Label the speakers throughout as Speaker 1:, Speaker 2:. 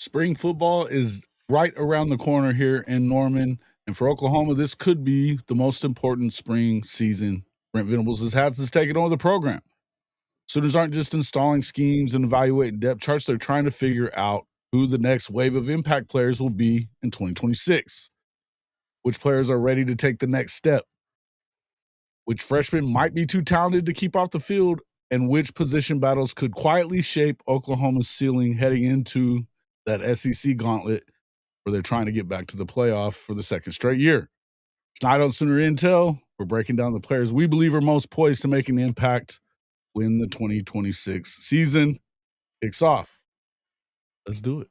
Speaker 1: Spring football is right around the corner here in Norman. And for Oklahoma, this could be the most important spring season Brent Venables has had since taking over the program. Sooners aren't just installing schemes and evaluating depth charts. They're trying to figure out who the next wave of impact players will be in 2026. Which players are ready to take the next step? Which freshmen might be too talented to keep off the field? And which position battles could quietly shape Oklahoma's ceiling heading into that SEC gauntlet where they're trying to get back to the playoff for the second straight year? Tonight on Sooner Intel, we're breaking down the players we believe are most poised to make an impact when the 2026 season kicks off. Let's do it.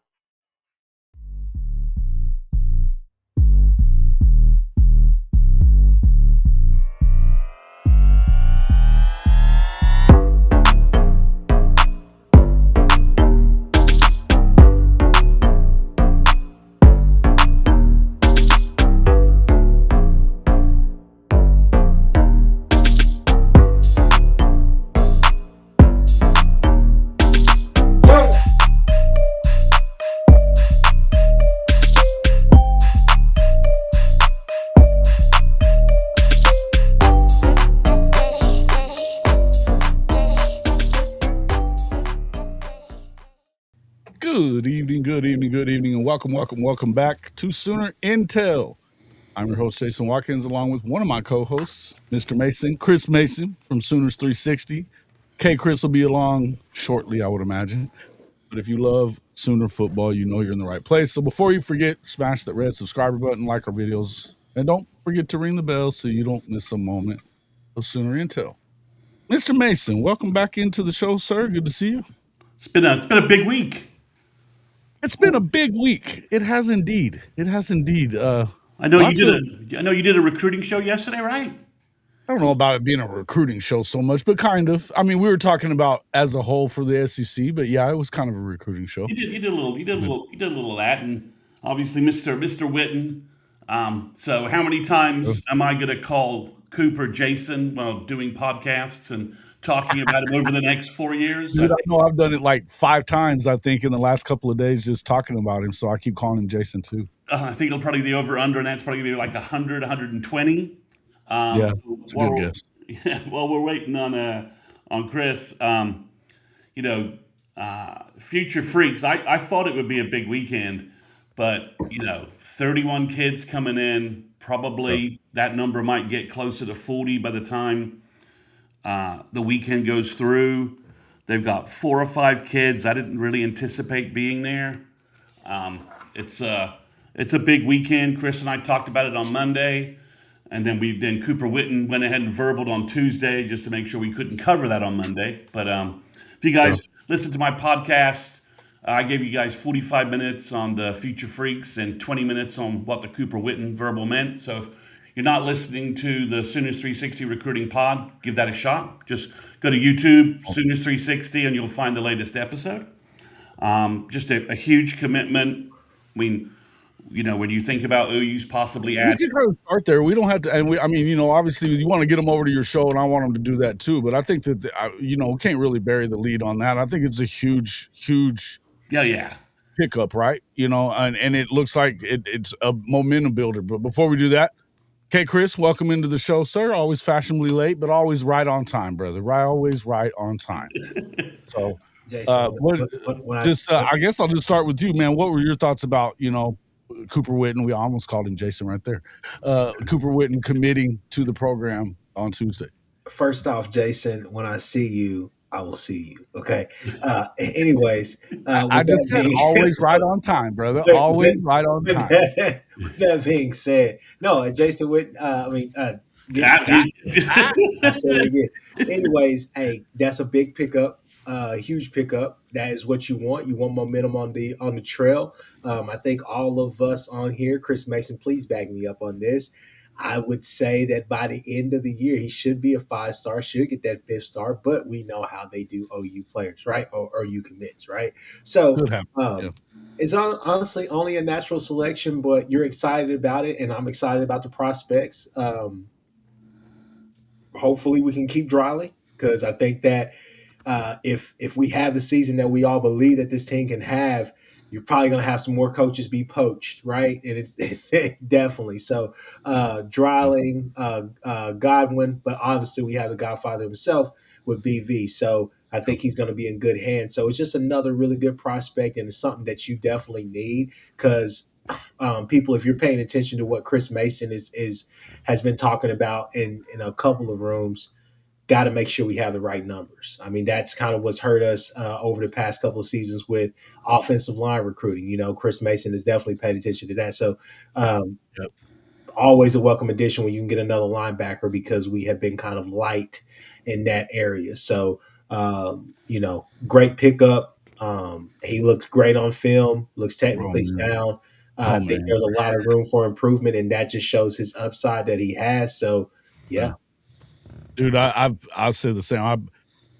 Speaker 1: Good evening, and welcome back to Sooner Intel. I'm your host, Jason Watkins, along with one of my co-hosts, Mr. Mason, Kchris Mason from Sooners 360. Kchris will be along shortly, I would imagine. But if you love Sooner football, you know you're in the right place. So before you forget, smash that red subscriber button, like our videos, and don't forget to ring the bell so you don't miss a moment of Sooner Intel. Mr. Mason, welcome back into the show, sir. Good to see you.
Speaker 2: It's been a big week.
Speaker 1: It's been a big week. It has indeed.
Speaker 2: I know you did a recruiting show yesterday, right?
Speaker 1: I don't know about it being a recruiting show so much, but kind of. I mean, we were talking about as a whole for the SEC, but yeah, it was kind of a recruiting show.
Speaker 2: You did a little of that, and obviously Mr. Whitten. So how many times am I going to call Cooper Jason while doing podcasts and talking about him over the next 4 years?
Speaker 1: Dude, I know I've done it like 5 times, I think, in the last couple of days just talking about him, so I keep calling him Jason too.
Speaker 2: I think it'll probably be the over-under, and that's probably going to be like 100, 120.
Speaker 1: Yeah, it's a good guess.
Speaker 2: Yeah, well, we're waiting on Chris. Future Freaks, I thought it would be a big weekend, but, 31 kids coming in, probably that number might get closer to 40 by the time the weekend goes through. They've got 4 or 5 kids I didn't really anticipate being there. It's a big weekend. Chris and I talked about it on Monday, and then Cooper Whitten went ahead and verbaled on Tuesday just to make sure we couldn't cover that on Monday. But if you guys listen to my podcast, I gave you guys 45 minutes on the Future Freaks and 20 minutes on what the Cooper Whitten verbal meant. So if you're not listening to the Sooners 360 Recruiting Pod, give that a shot. Just go to YouTube, Sooners 360, and you'll find the latest episode. Just a huge commitment. I mean, when you think about OU's possibly adding.
Speaker 1: We can kind of start there. We don't have to, and obviously you want to get them over to your show, and I want them to do that too. But I think that, we can't really bury the lead on that. I think it's a huge pickup, right? And it looks like it's a momentum builder. But before we do that, Kchris, welcome into the show, sir. Always fashionably late, but always right on time, brother. Always right on time. So,
Speaker 3: Jason,
Speaker 1: I guess I'll just start with you, man. What were your thoughts about, Cooper Whitten? We almost called him Jason right there. Cooper Whitten committing to the program on Tuesday.
Speaker 3: First off, Jason, when I see you, I will see you. Okay. Anyways,
Speaker 1: I just said always right on time, brother. Always right on time.
Speaker 3: With that being said, no, Jason Whitten. I said it again. Anyways, hey, that's a big pickup, huge pickup. That is what you want. You want momentum on the trail. I think all of us on here, Chris Mason, please back me up on this. I would say that by the end of the year, he should be a 5-star, should get that 5th star, but we know how they do OU players, right? Or OU commits, right? So it's honestly only a natural selection, but you're excited about it, and I'm excited about the prospects. Hopefully we can keep Driley, because I think that if we have the season that we all believe that this team can have, you're probably going to have some more coaches be poached, right? And it's definitely so. Dryling, Godwin, but obviously we have the Godfather himself with BV. So I think he's going to be in good hands. So it's just another really good prospect, and it's something that you definitely need because people, if you're paying attention to what Chris Mason is has been talking about in a couple of rooms, got to make sure we have the right numbers. I mean, that's kind of what's hurt us over the past couple of seasons with offensive line recruiting. You know, Chris Mason has definitely paid attention to that. So,
Speaker 1: Yep.
Speaker 3: always a welcome addition when you can get another linebacker because we have been kind of light in that area. So, great pickup. He looks great on film, looks
Speaker 1: Oh
Speaker 3: technically
Speaker 1: man.
Speaker 3: sound. I
Speaker 1: Oh
Speaker 3: think
Speaker 1: man.
Speaker 3: there's a lot of room for improvement, and that just shows his upside that he has. So, yeah.
Speaker 1: Yeah. Dude, I'll say the same.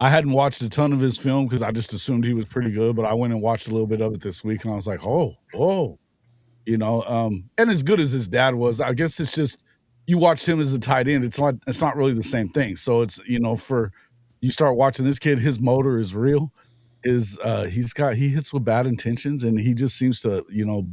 Speaker 1: I hadn't watched a ton of his film because I just assumed he was pretty good, but I went and watched a little bit of it this week, and I was like, oh, whoa, and as good as his dad was, I guess it's just you watched him as a tight end. It's not really the same thing. So it's for you start watching this kid, his motor is real. He hits with bad intentions, and he just seems to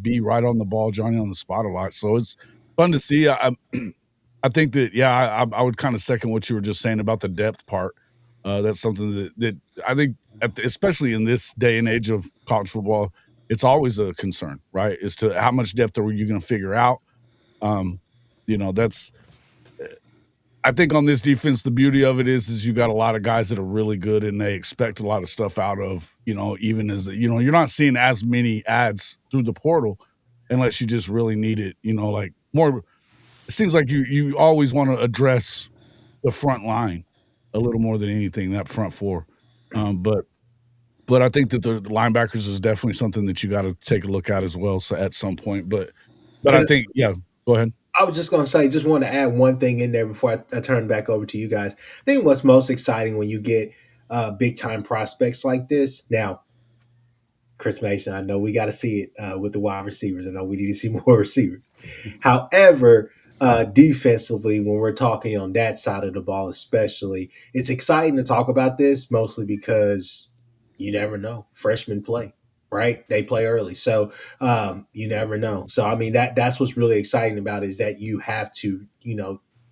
Speaker 1: be right on the ball, Johnny on the spot a lot. So it's fun to see. I think that I would kind of second what you were just saying about the depth part. That's something that I think, especially in this day and age of college football, it's always a concern, right? As to how much depth are you going to figure out. That's I think on this defense, the beauty of it is you got a lot of guys that are really good and they expect a lot of stuff out of, even as you're not seeing as many ads through the portal unless you just really need it, like more. It seems like you always want to address the front line a little more than anything, that front four. But I think that the linebackers is definitely something that you got to take a look at as well. So at some point, but I
Speaker 3: And
Speaker 1: think go ahead.
Speaker 3: I was just going to say, just want to add one thing in there before I turn back over to you guys. I think what's most exciting when you get big time prospects like this. Now, Chris Mason, I know we got to see it with the wide receivers. I know we need to see more receivers. However, defensively, when we're talking on that side of the ball, especially, it's exciting to talk about this mostly because you never know. Freshmen play, right? They play early, so you never know. So I mean that's what's really exciting about it, is that you have to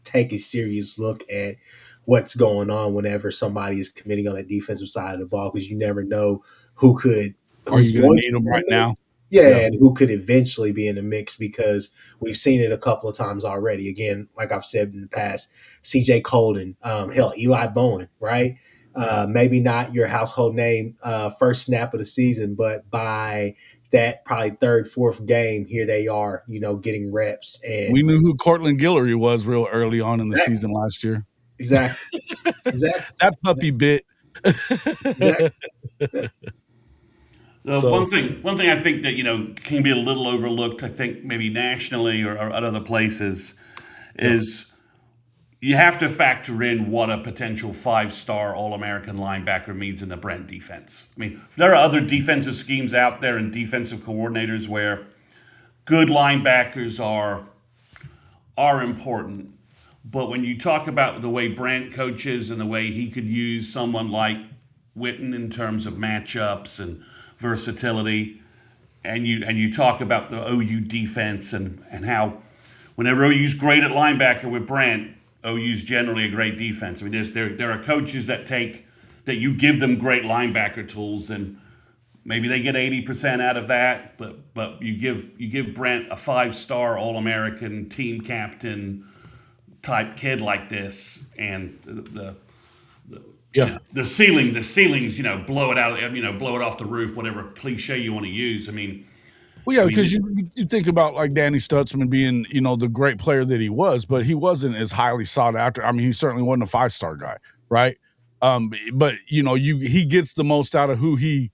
Speaker 3: take a serious look at what's going on whenever somebody is committing on the defensive side of the ball, because you never know who could
Speaker 1: Are
Speaker 3: who's
Speaker 1: you going
Speaker 3: going
Speaker 1: to
Speaker 3: to
Speaker 1: need them
Speaker 3: be in
Speaker 1: right
Speaker 3: the mix.
Speaker 1: now?
Speaker 3: Yeah,
Speaker 1: Yeah.
Speaker 3: and who could eventually be in the mix, because we've seen it a couple of times already. Again, like I've said in the past, CJ Colden, hell, Eli Bowen, right? Maybe not your household name first snap of the season, but by that probably third, fourth game, here they are, getting reps.
Speaker 1: We
Speaker 3: And
Speaker 1: knew who Cortland Guillory was real early on in the
Speaker 3: exactly,
Speaker 1: season last year.
Speaker 3: exactly, exactly,
Speaker 1: That puppy bit.
Speaker 3: exactly. Yeah.
Speaker 1: So
Speaker 2: One thing I think that can be a little overlooked. I think maybe nationally or at other places
Speaker 1: yeah.
Speaker 2: is you have to factor in what a potential 5-star All-American linebacker means in the Brent defense. I mean, there are other defensive schemes out there and defensive coordinators where good linebackers are important. But when you talk about the way Brent coaches and the way he could use someone like Whitten in terms of matchups and versatility, and you talk about the OU defense and how whenever OU's great at linebacker with Brent, OU's generally a great defense. I mean, there are coaches that you give them great linebacker tools, and maybe they get 80% out of that, but you give Brent a 5-star All-American team captain type kid like this, and
Speaker 1: Yeah.
Speaker 2: the ceilings, blow it out, blow it off the roof, whatever cliche you want to use. I mean,
Speaker 1: Well, yeah, because
Speaker 2: it's
Speaker 1: you think about like Danny Stutzman being, the great player that he was, but he wasn't as highly sought after. I mean, he certainly wasn't a 5-star guy, right? But he gets the most out of who he's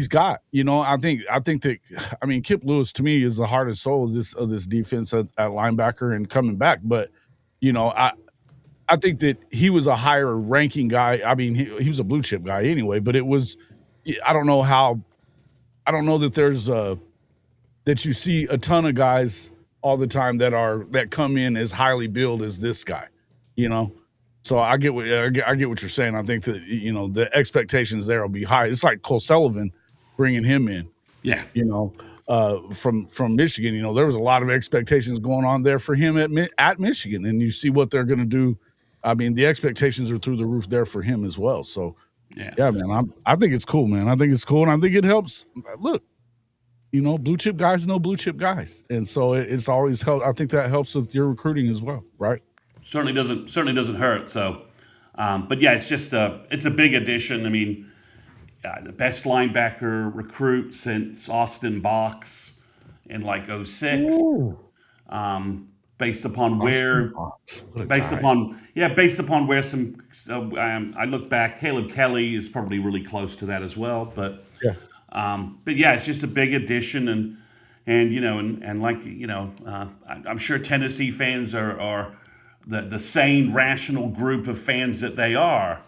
Speaker 1: got. I think that Kip Lewis to me is the heart and soul of this defense at linebacker and coming back. But I think that he was a higher ranking guy. I mean, he was a blue chip guy anyway, but it was I don't know that there's that you see a ton of guys all the time that come in as highly billed as this guy, you know. So I get what you're saying. I think that the expectations there will be high. It's like Cole Sullivan bringing him in.
Speaker 2: Yeah.
Speaker 1: From Michigan. There was a lot of expectations going on there for him at Michigan, and you see what they're going to do. I mean, the expectations are through the roof there for him as well. So,
Speaker 2: Yeah.
Speaker 1: yeah, man, I think it's cool, man. I think it's cool, and I think it helps. Look, blue chip guys know blue chip guys, and so it's always helped. I think that helps with your recruiting as well, right?
Speaker 2: Certainly doesn't hurt. So, but yeah, it's a big addition. I mean, the best linebacker recruit since Austin Box in like '06.
Speaker 1: Ooh,
Speaker 2: Based upon
Speaker 1: Austin
Speaker 2: where,
Speaker 1: Fox, what a
Speaker 2: based
Speaker 1: guy.
Speaker 2: upon where some, I look back, Caleb Kelly is probably really close to that as well.
Speaker 1: Yeah,
Speaker 2: But yeah, it's just a big addition, and like I'm sure Tennessee fans are the sane, rational group of fans that they are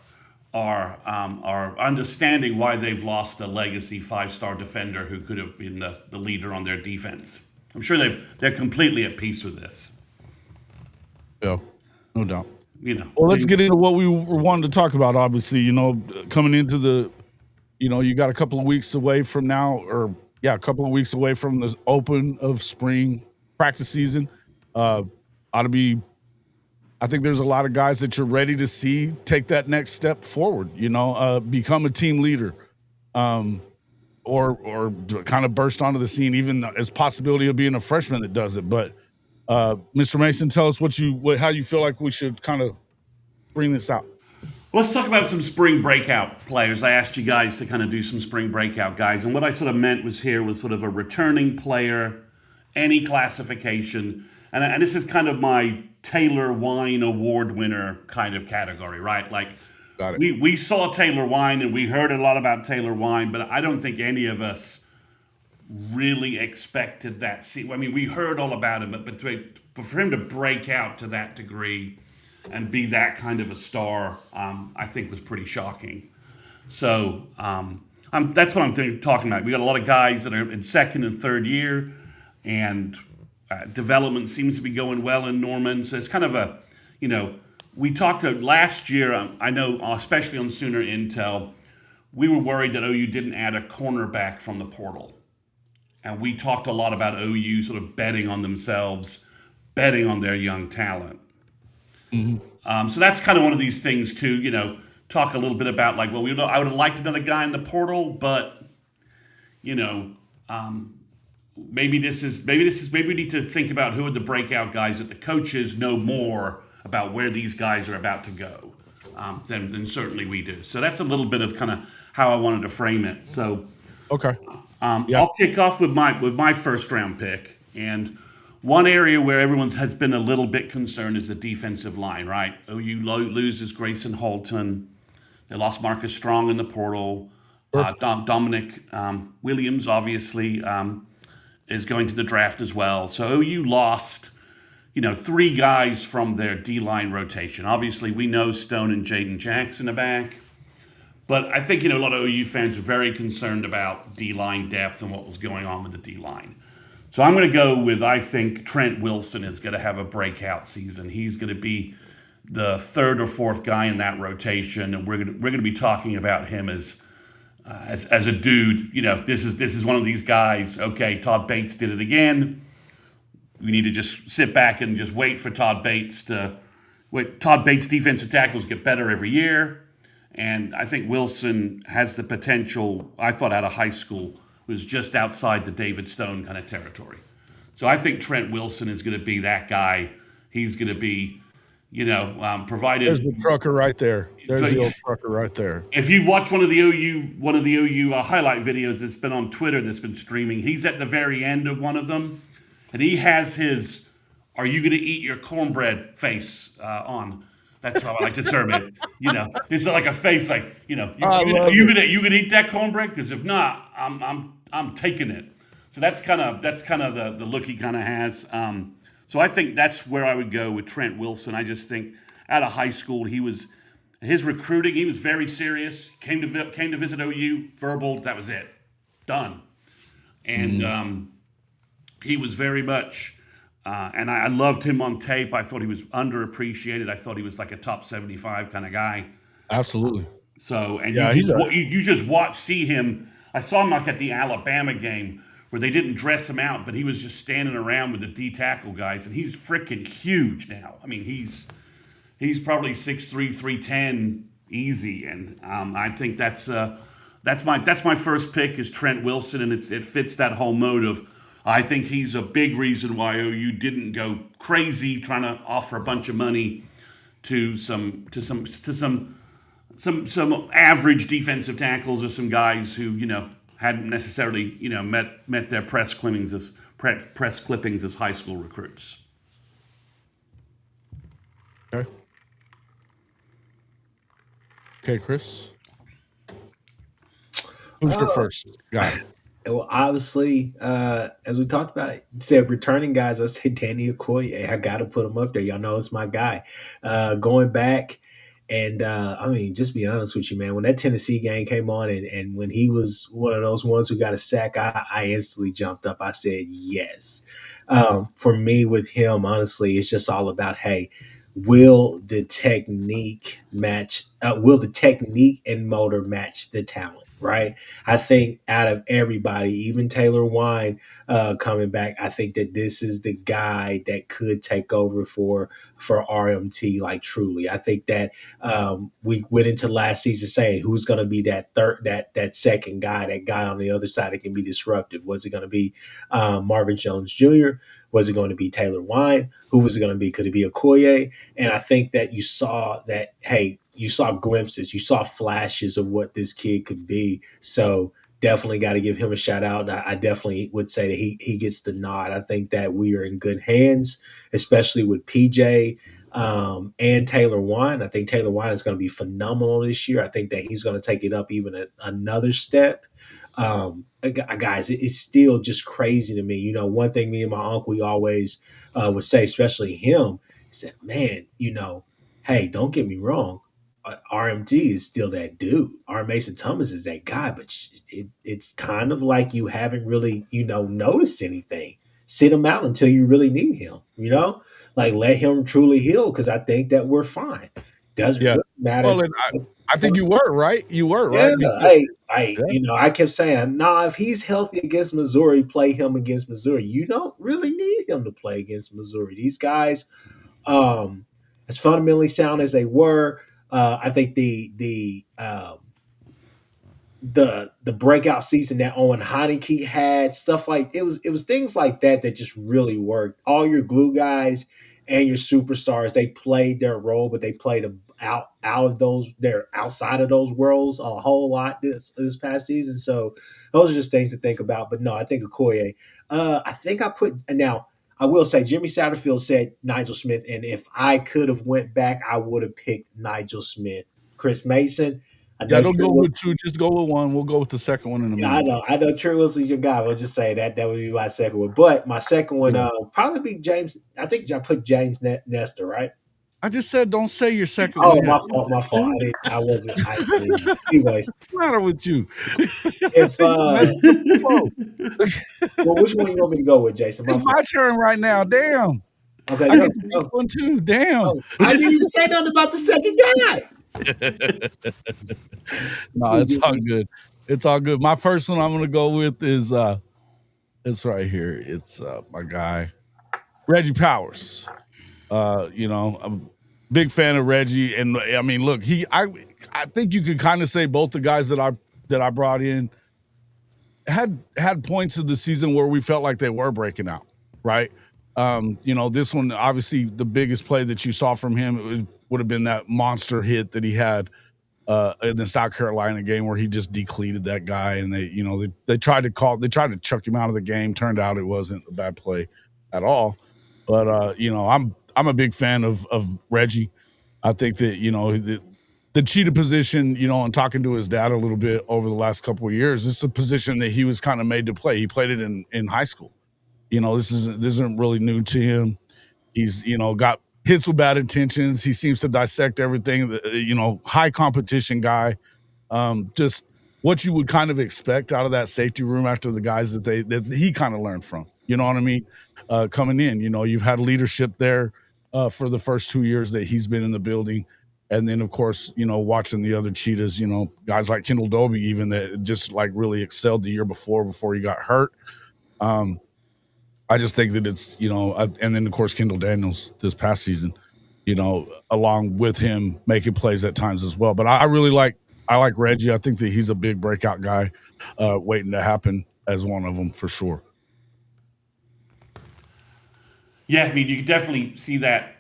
Speaker 2: understanding why they've lost a legacy 5-star defender who could have been the leader on their defense. I'm sure they're completely at peace with this.
Speaker 1: yeah, no doubt.
Speaker 2: Well,
Speaker 1: Let's get into what we were wanting to talk about. Obviously, coming into you got a couple of weeks away from now, a couple of weeks away from the open of spring practice season. Ought to be. I think there's a lot of guys that you're ready to see take that next step forward. Become a team leader, or kind of burst onto the scene, even as possibility of being a freshman that does it. But Mr. Mason, tell us how you feel like we should kind of bring this out.
Speaker 2: Let's talk about some spring breakout players. I asked you guys to kind of do some spring breakout guys. And what I sort of meant was sort of a returning player, any classification. And this is kind of my Taylor Wine Award winner kind of category, right? Like,
Speaker 1: Got it.
Speaker 2: we saw Taylor Wine and we heard a lot about Taylor Wine, but I don't think any of us really expected that. I mean, we heard all about him, but for him to break out to that degree and be that kind of a star, I think was pretty shocking. So that's what I'm talking about. We got a lot of guys that are in second and third year, and development seems to be going well in Norman. So it's kind of we talked last year, I know, especially on Sooner Intel, we were worried that OU didn't add a cornerback from the portal. And we talked a lot about OU sort of betting on themselves, betting on their young talent.
Speaker 1: Mm-hmm.
Speaker 2: So that's kind of one of these things too, talk a little bit about like, well, I would have liked another guy in the portal, but, maybe we need to think about who are the breakout guys that the coaches know more about where these guys are about to go than certainly we do. So that's a little bit of kind of how I wanted to frame it. So,
Speaker 1: Okay.
Speaker 2: I'll kick off with my first round pick. And one area where everyone has been a little bit concerned is the defensive line, right? OU loses Grayson Holton. They lost Marcus Strong in the portal. Dominic Williams, obviously, is going to the draft as well. So OU lost, 3 guys from their D-line rotation. Obviously, we know Stone and Jaden Jackson are back. But I think, a lot of OU fans are very concerned about D-line depth and what was going on with the D-line. So I'm going to go with, I think Trent Wilson is going to have a breakout season. He's going to be the 3rd or 4th guy in that rotation, and we're going to be talking about him as a dude. This is one of these guys. Okay, Todd Bates did it again. We need to just sit back and just wait for Todd Bates defensive tackles get better every year. And I think Wilson has the potential, I thought out of high school, was just outside the David Stone kind of territory. So I think Trent Wilson is going to be that guy. He's going to be, provided.
Speaker 1: There's the trucker right there. There's the old trucker right there.
Speaker 2: If you watch one of the OU highlight videos that's been on Twitter that's been streaming, he's at the very end of one of them, and he has his "Are you going to eat your cornbread?" face on. That's how I like to term it. It's like a face like, you gonna eat that cornbread? Because if not, I'm taking it. So that's kind of the look he kind of has. So I think that's where I would go with Trent Wilson. I just think out of high school, his recruiting, he was very serious. Came to visit OU, verbal, that was it, done. And he was very much. And I loved him on tape. I thought he was underappreciated. I thought he was like a top 75 kind of guy.
Speaker 1: Absolutely.
Speaker 2: So, and
Speaker 1: Yeah,
Speaker 2: you just see him I saw him like at the Alabama game where they didn't dress him out, but he was just standing around with the D tackle guys, and he's freaking huge now. I mean, he's probably 6'3", 310 easy, and I think that's my first pick is Trent Wilson, and it fits that whole mode of. I think he's a big reason why OU didn't go crazy trying to offer a bunch of money to some average defensive tackles or some guys who hadn't necessarily met their press clippings as high school recruits.
Speaker 1: Okay, Chris. Who's your first guy?
Speaker 3: Well, obviously, as we talked about, said returning guys, I say Danny Okoye. I got to put him up there. Y'all know it's my guy. Going back, and I mean, just be honest with you, man. When that Tennessee game came on, and when he was one of those ones who got a sack, I instantly jumped up. I said yes. For me, with him, honestly, it's just all about, hey, will the technique match? Will the technique and motor match the talent? Right. I think out of everybody, even Taylor Wine coming back, I think that this is the guy that could take over for RMT. Like truly, I think that we went into last season saying who's going to be that second guy, that guy on the other side that can be disruptive. Was it going to be Marvin Jones Jr.? Was it going to be Taylor Wine? Who was it going to be? Could it be Okoye? And I think that you saw that, hey, you saw glimpses, you saw flashes of what this kid could be. So definitely got to give him a shout out. I definitely would say that he gets the nod. I think that we are in good hands, especially with PJ and Taylor Wine. I think Taylor Wine is going to be phenomenal this year. I think that he's going to take it up even another step. Guys, it's still just crazy to me. One thing me and my uncle we always would say, especially him, he said, man, hey, don't get me wrong. RMT is still that dude. R. Mason Thomas is that guy, but it's kind of like you haven't really, noticed anything. Sit him out until you really need him, like let him truly heal because I think that we're fine. Doesn't really matter.
Speaker 1: Well, I think you were right. You were right.
Speaker 3: I kept saying, if he's healthy against Missouri, play him against Missouri. You don't really need him to play against Missouri. These guys, as fundamentally sound as they were, I think the breakout season that Owen Heineke had, stuff like it was things like that just really worked. All your glue guys and your superstars, they played their role, but they played out of those, they're outside of those worlds a whole lot this past season. So those are just things to think about. But no, I think Okoye. I think now. I will say Jimmy Satterfield said Nigel Smith, and if I could have went back, I would have picked Nigel Smith. Chris Mason.
Speaker 1: Don't go with two, just go with one. We'll go with the second one in a minute.
Speaker 3: I know Trent Wilson's your guy. We'll just say that would be my second one. But my second one probably be James. I think I put James Nestor, right?
Speaker 1: I just said don't say your second one.
Speaker 3: Oh, my fault. I wasn't. Anyways.
Speaker 1: What's the matter with you?
Speaker 3: If well, which one you want me to go with, Jason?
Speaker 1: It's my turn right now. Damn.
Speaker 3: Okay,
Speaker 1: I get to pick one too. Damn.
Speaker 3: I didn't even say nothing about the second guy.
Speaker 1: No, it's all good. It's all good. My first one I'm going to go with is it's right here. It's my guy Reggie Powers. I'm a big fan of Reggie, and I mean, look, I think you could kind of say both the guys that I brought in had points of the season where we felt like they were breaking out, right? This one, obviously, the biggest play that you saw from him would have been that monster hit that he had in the South Carolina game where he just decleated that guy, and they tried to chuck him out of the game. Turned out it wasn't a bad play at all. But I'm a big fan of Reggie. I think that the cheetah position, and talking to his dad a little bit over the last couple of years, this is a position that he was kind of made to play. He played it in high school. This isn't really new to him. He's got hits with bad intentions. He seems to dissect everything. High competition guy. Just what you would kind of expect out of that safety room after the guys that he kind of learned from. You know what I mean? Coming in, you've had leadership there for the first 2 years that he's been in the building. And then, of course, watching the other cheetahs, guys like Kendall Dobie, even that just like really excelled the year before he got hurt. I just think that it's, and then of course Kendall Daniels this past season, along with him making plays at times as well. But I like Reggie. I think that he's a big breakout guy, waiting to happen as one of them for sure.
Speaker 2: Yeah, I mean, you can definitely see that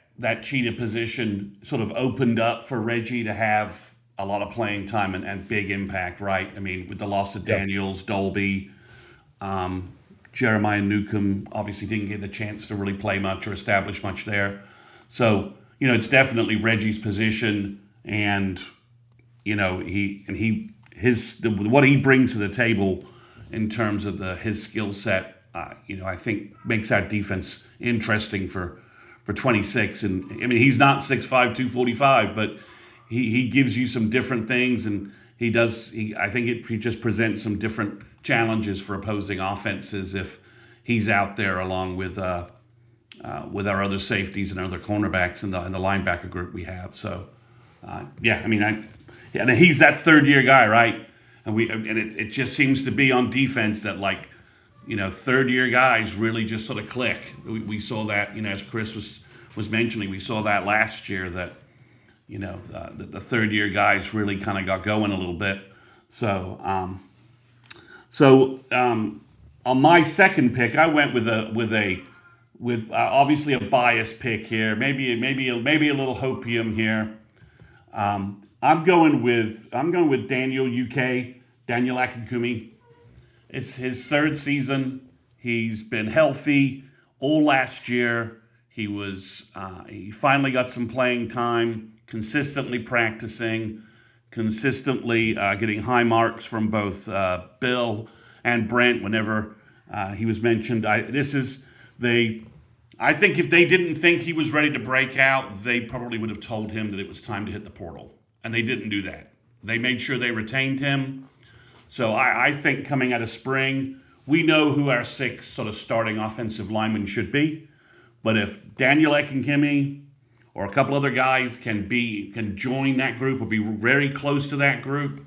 Speaker 2: cheetah position sort of opened up for Reggie to have a lot of playing time and big impact, right? I mean, with the loss of Daniels, Dolby, Jeremiah Newcomb obviously didn't get a chance to really play much or establish much there. So, it's definitely Reggie's position, and what he brings to the table in terms of his skill set, I think makes our defense interesting for 26. And I mean, he's not 6'5", 245, but he gives you some different things, and he just presents some different challenges for opposing offenses if he's out there along with our other safeties and other cornerbacks in the linebacker group we have. So and he's that third year guy, right? And it just seems to be on defense that third year guys really just sort of click. We saw that, as Kchris was mentioning, we saw that last year that the third year guys really kind of got going a little bit. So on my second pick, I went with obviously a biased pick here, maybe a little hopium here. I'm going with Daniel Akinkumi. It's his third season. He's been healthy all last year. He finally got some playing time, consistently practicing, consistently getting high marks from both Bill and Brent whenever he was mentioned. I think if they didn't think he was ready to break out, they probably would have told him that it was time to hit the portal. And they didn't do that. They made sure they retained him. So I think coming out of spring, we know who our 6 sort of starting offensive linemen should be. But if Daniel Akinkumi or a couple other guys can join that group or be very close to that group,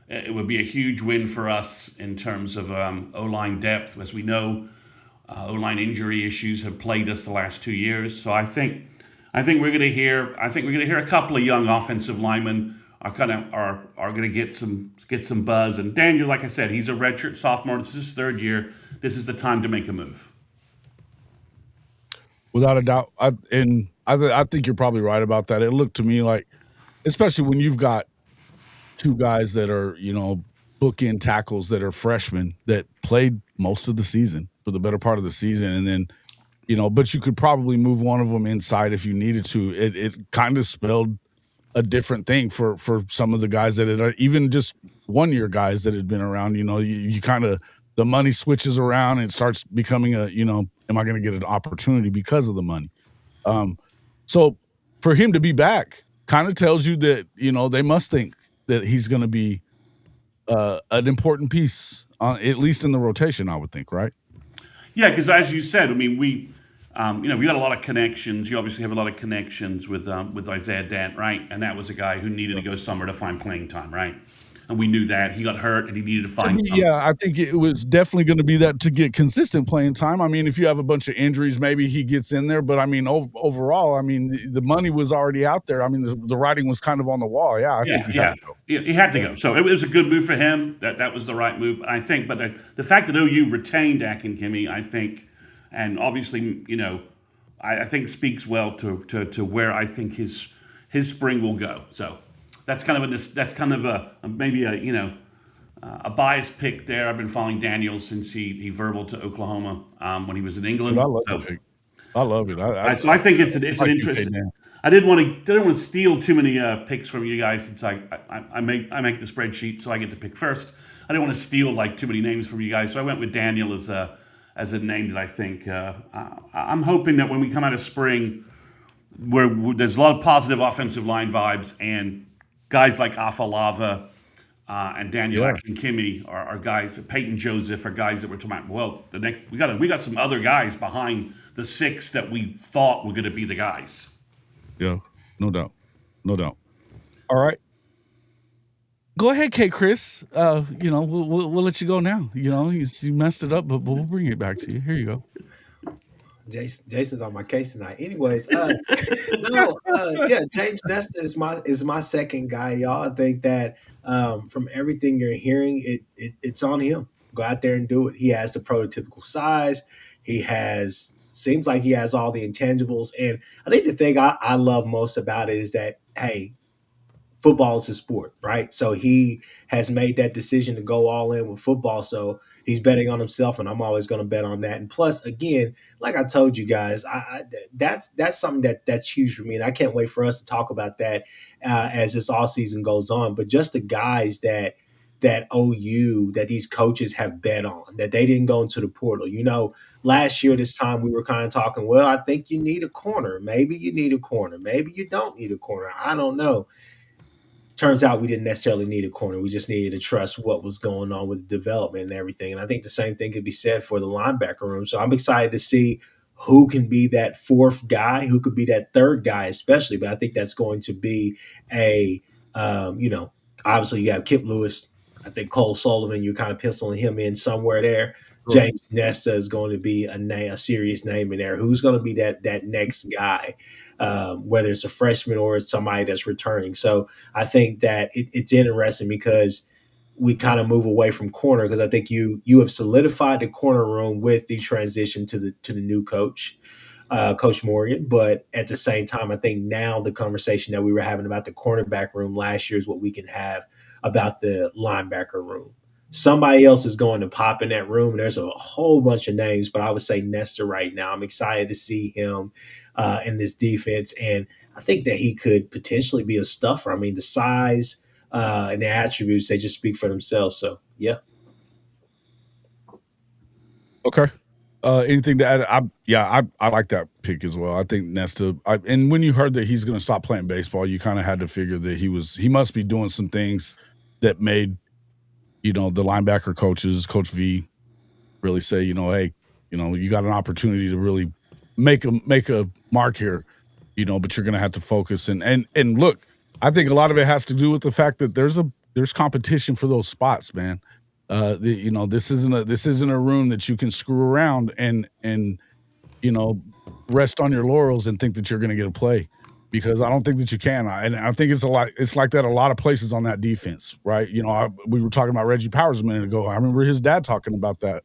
Speaker 2: it would be a huge win for us in terms of O-line depth. As we know, O-line injury issues have plagued us the last 2 years. So I think we're going to hear a couple of young offensive linemen are going to get some buzz. And Daniel, like I said, he's a redshirt sophomore. This is his third year. This is the time to make a move.
Speaker 1: Without a doubt, I think you're probably right about that. It looked to me like, especially when you've got 2 guys that are bookend tackles that are freshmen that played most of the season for the better part of the season, and then but you could probably move one of them inside if you needed to. It kind of spelled a different thing for some of the guys that had even just 1 year guys that had been around. You kind of, the money switches around and it starts becoming am I going to get an opportunity because of the money? So for him to be back kind of tells you that, they must think that he's going to be an important piece, at least in the rotation, I would think, right?
Speaker 2: Yeah, because as you said, I mean, we got a lot of connections. You obviously have a lot of connections with Isaiah Dent, right? And that was a guy who needed to go somewhere to find playing time, right? And we knew that. He got hurt and he needed to find something.
Speaker 1: Yeah, I think it was definitely going to be that to get consistent playing time. I mean, if you have a bunch of injuries, maybe he gets in there. But, I mean, overall, I mean, the money was already out there. I mean, the writing was kind of on the wall. Yeah, I think he had to go.
Speaker 2: Yeah, he had to go. So it was a good move for him. That was the right move. I think. But the fact that OU retained Akinkumi, I think, and obviously, I think speaks well to where I think his spring will go. So that's kind of a biased pick there. I've been following Daniel since he verbaled to Oklahoma when he was in England.
Speaker 1: I love that pick. I love it.
Speaker 2: So I think it's an interesting. I didn't want to steal too many picks from you guys since I make the spreadsheet, so I get to pick first. I didn't want to steal too many names from you guys, so I went with Daniel as a name that I think. I'm hoping that when we come out of spring, where there's a lot of positive offensive line vibes, and guys like Afalava and Daniel Akinkumi are guys. Peyton Joseph are guys that we're talking about. Well, we got some other guys behind the 6 that we thought were going to be the guys.
Speaker 1: Yeah, no doubt. All right. Go ahead, Kchris. We'll let you go now. You messed it up, but we'll bring it back to you. Here you go.
Speaker 3: Jason's on my case tonight. Anyways, no, yeah, James Nestor is my second guy, y'all. I think that from everything you're hearing, it's on him. Go out there and do it. He has the prototypical size. Seems like he has all the intangibles. And I think the thing I love most about it is that, hey, football is his sport, right? So he has made that decision to go all in with football. So he's betting on himself, and I'm always going to bet on that. And plus, again, like I told you guys, that's something that's huge for me, and I can't wait for us to talk about that as this all season goes on. But just the guys that OU that these coaches have bet on, that they didn't go into the portal. Last year this time we were kind of talking, well, I think you need a corner. Maybe you need a corner. Maybe you don't need a corner. I don't know. Turns out we didn't necessarily need a corner. We just needed to trust what was going on with development and everything. And I think the same thing could be said for the linebacker room. So I'm excited to see who can be that fourth guy, who could be that third guy, especially. But I think that's going to be obviously you have Kip Lewis. I think Cole Sullivan, you're kind of penciling him in somewhere there.
Speaker 1: Right.
Speaker 3: James Nesta is going to be a serious name in there. Who's going to be that next guy, whether it's a freshman or it's somebody that's returning? So I think that it's interesting because we kind of move away from corner because I think you have solidified the corner room with the transition to the new coach, Coach Morgan. But at the same time, I think now the conversation that we were having about the cornerback room last year is what we can have about the linebacker room. Somebody else is going to pop in that room. There's a whole bunch of names, but I would say Nestor right now. I'm excited to see him in this defense, and I think that he could potentially be a stuffer. I mean, the size and the attributes, they just speak for themselves. So, yeah.
Speaker 1: Okay. Anything to add? I like that pick as well. I think Nesta. And when you heard that he's going to stop playing baseball, you kind of had to figure that he must be doing some things that made the linebacker coaches, Coach V, really say, hey, you got an opportunity to really make a mark here, but you're going to have to focus and look. I think a lot of it has to do with the fact that there's competition for those spots, man. This isn't a room that you can screw around and rest on your laurels and think that you're going to get a play, because I don't think that you can. And I think it's like that a lot of places on that defense, right? We were talking about Reggie Powers a minute ago. I remember his dad talking about that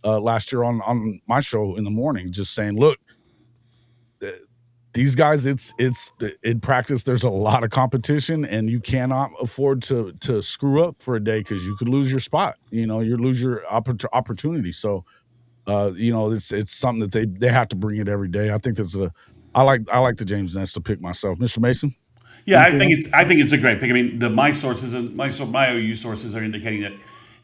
Speaker 1: last year on my show in the morning, just saying, look, these guys, it's in practice, there's a lot of competition, and you cannot afford to screw up for a day because you could lose your spot. You lose your opportunity. So, it's something that they have to bring it every day. I think I like the James Nesta pick myself. Mr. Mason?
Speaker 2: Yeah, I think it's a great pick. I mean, my OU sources are indicating that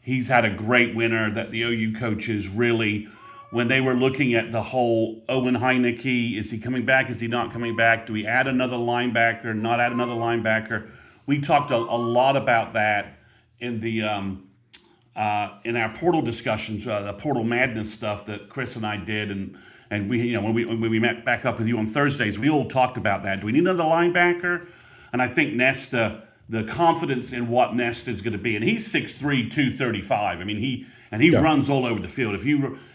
Speaker 2: he's had a great winter. That the OU coaches really, when they were looking at the whole Owen Heineke, is he coming back? Is he not coming back? Do we add another linebacker? Not add another linebacker? We talked a lot about that in the in our portal discussions, the portal madness stuff that Chris and I did, and we, when we met back up with you on Thursdays, we all talked about that. Do we need another linebacker? And I think Nesta, the confidence in what Nesta is going to be, and he's 6'3", 235. I mean, he runs all over the field.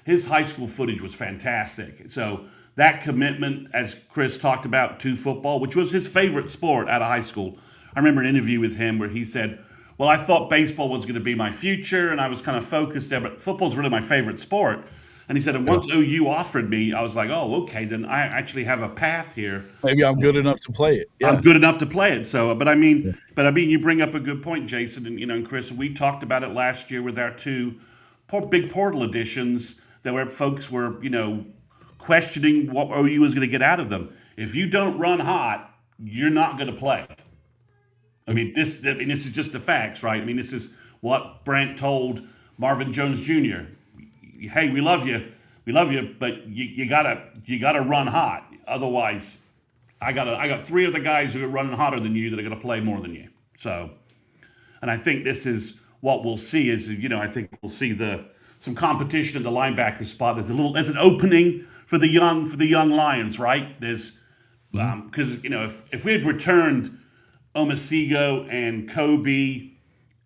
Speaker 2: His high school footage was fantastic. So that commitment, as Chris talked about, to football, which was his favorite sport out of high school. I remember an interview with him where he said, well, I thought baseball was going to be my future, and I was kind of focused there, but football's really my favorite sport. And he said, and once OU offered me, I was like, oh, okay, then I actually have a path here.
Speaker 1: Maybe I'm good enough to play it. Yeah.
Speaker 2: I'm good enough to play it. So, but I mean, you bring up a good point, Jason, and Chris. We talked about it last year with our two big portal additions that where folks were, questioning what OU was going to get out of them. If you don't run hot, you're not going to play. I mean, this is just the facts, right? I mean, this is what Brent told Marvin Jones Jr. Hey, we love you, but you gotta run hot. Otherwise, I got three other guys who are running hotter than you that are going to play more than you. So, and I think this is what we'll see is, I think we'll see some competition in the linebacker spot. There's an opening for the young Lions, right? There's because if we had returned Omasigo and Kobe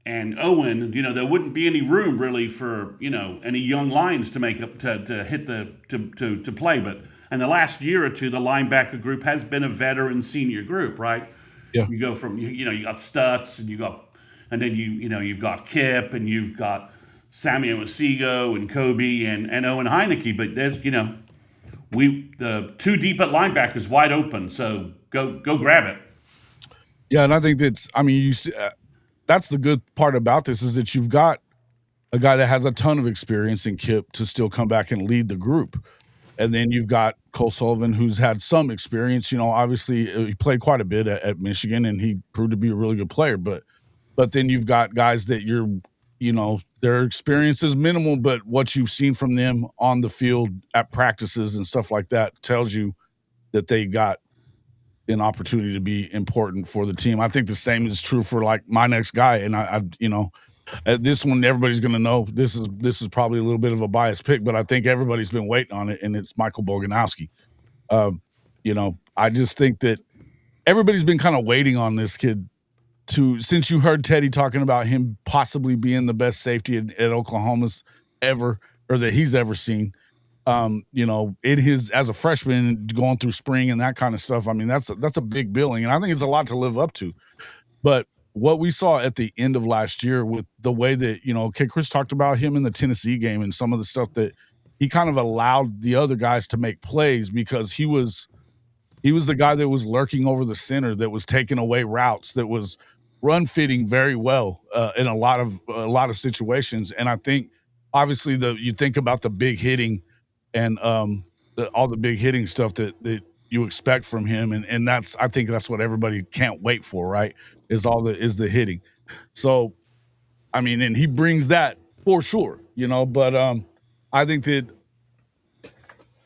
Speaker 2: and Owen, there wouldn't be any room really for any young lions to make up to hit to play. But in the last year or two, the linebacker group has been a veteran senior group, right?
Speaker 1: Yeah.
Speaker 2: You go from you got Stutz and then you've got Kip and you've got Samuel Masigo and Kobe and Owen Heineke. But there's the two deep at linebackers wide open, so go grab it.
Speaker 1: Yeah, and I think you see, that's the good part about this is that you've got a guy that has a ton of experience in Kip to still come back and lead the group. And then you've got Cole Sullivan, who's had some experience. Obviously he played quite a bit at Michigan, and he proved to be a really good player. But then you've got guys that their experience is minimal, but what you've seen from them on the field at practices and stuff like that tells you that they got an opportunity to be important for the team. I think the same is true for like my next guy. And I this one, everybody's going to know this is probably a little bit of a biased pick, but I think everybody's been waiting on it, and it's Michael Boganowski. I just think that everybody's been kind of waiting on this kid since you heard Teddy talking about him possibly being the best safety at Oklahoma's ever, or that he's ever seen. As a freshman going through spring and that kind of stuff. I mean, that's a big billing, and I think it's a lot to live up to. But what we saw at the end of last year with the way that, Kchris talked about him in the Tennessee game and some of the stuff that he kind of allowed the other guys to make plays because he was the guy that was lurking over the center, that was taking away routes, that was run fitting very well in a lot of situations. And I think obviously you think about the big hitting and all the big hitting stuff that you expect from him, and I think that's what everybody can't wait for, right? Is the hitting. So, I mean, and he brings that for sure, But I think that,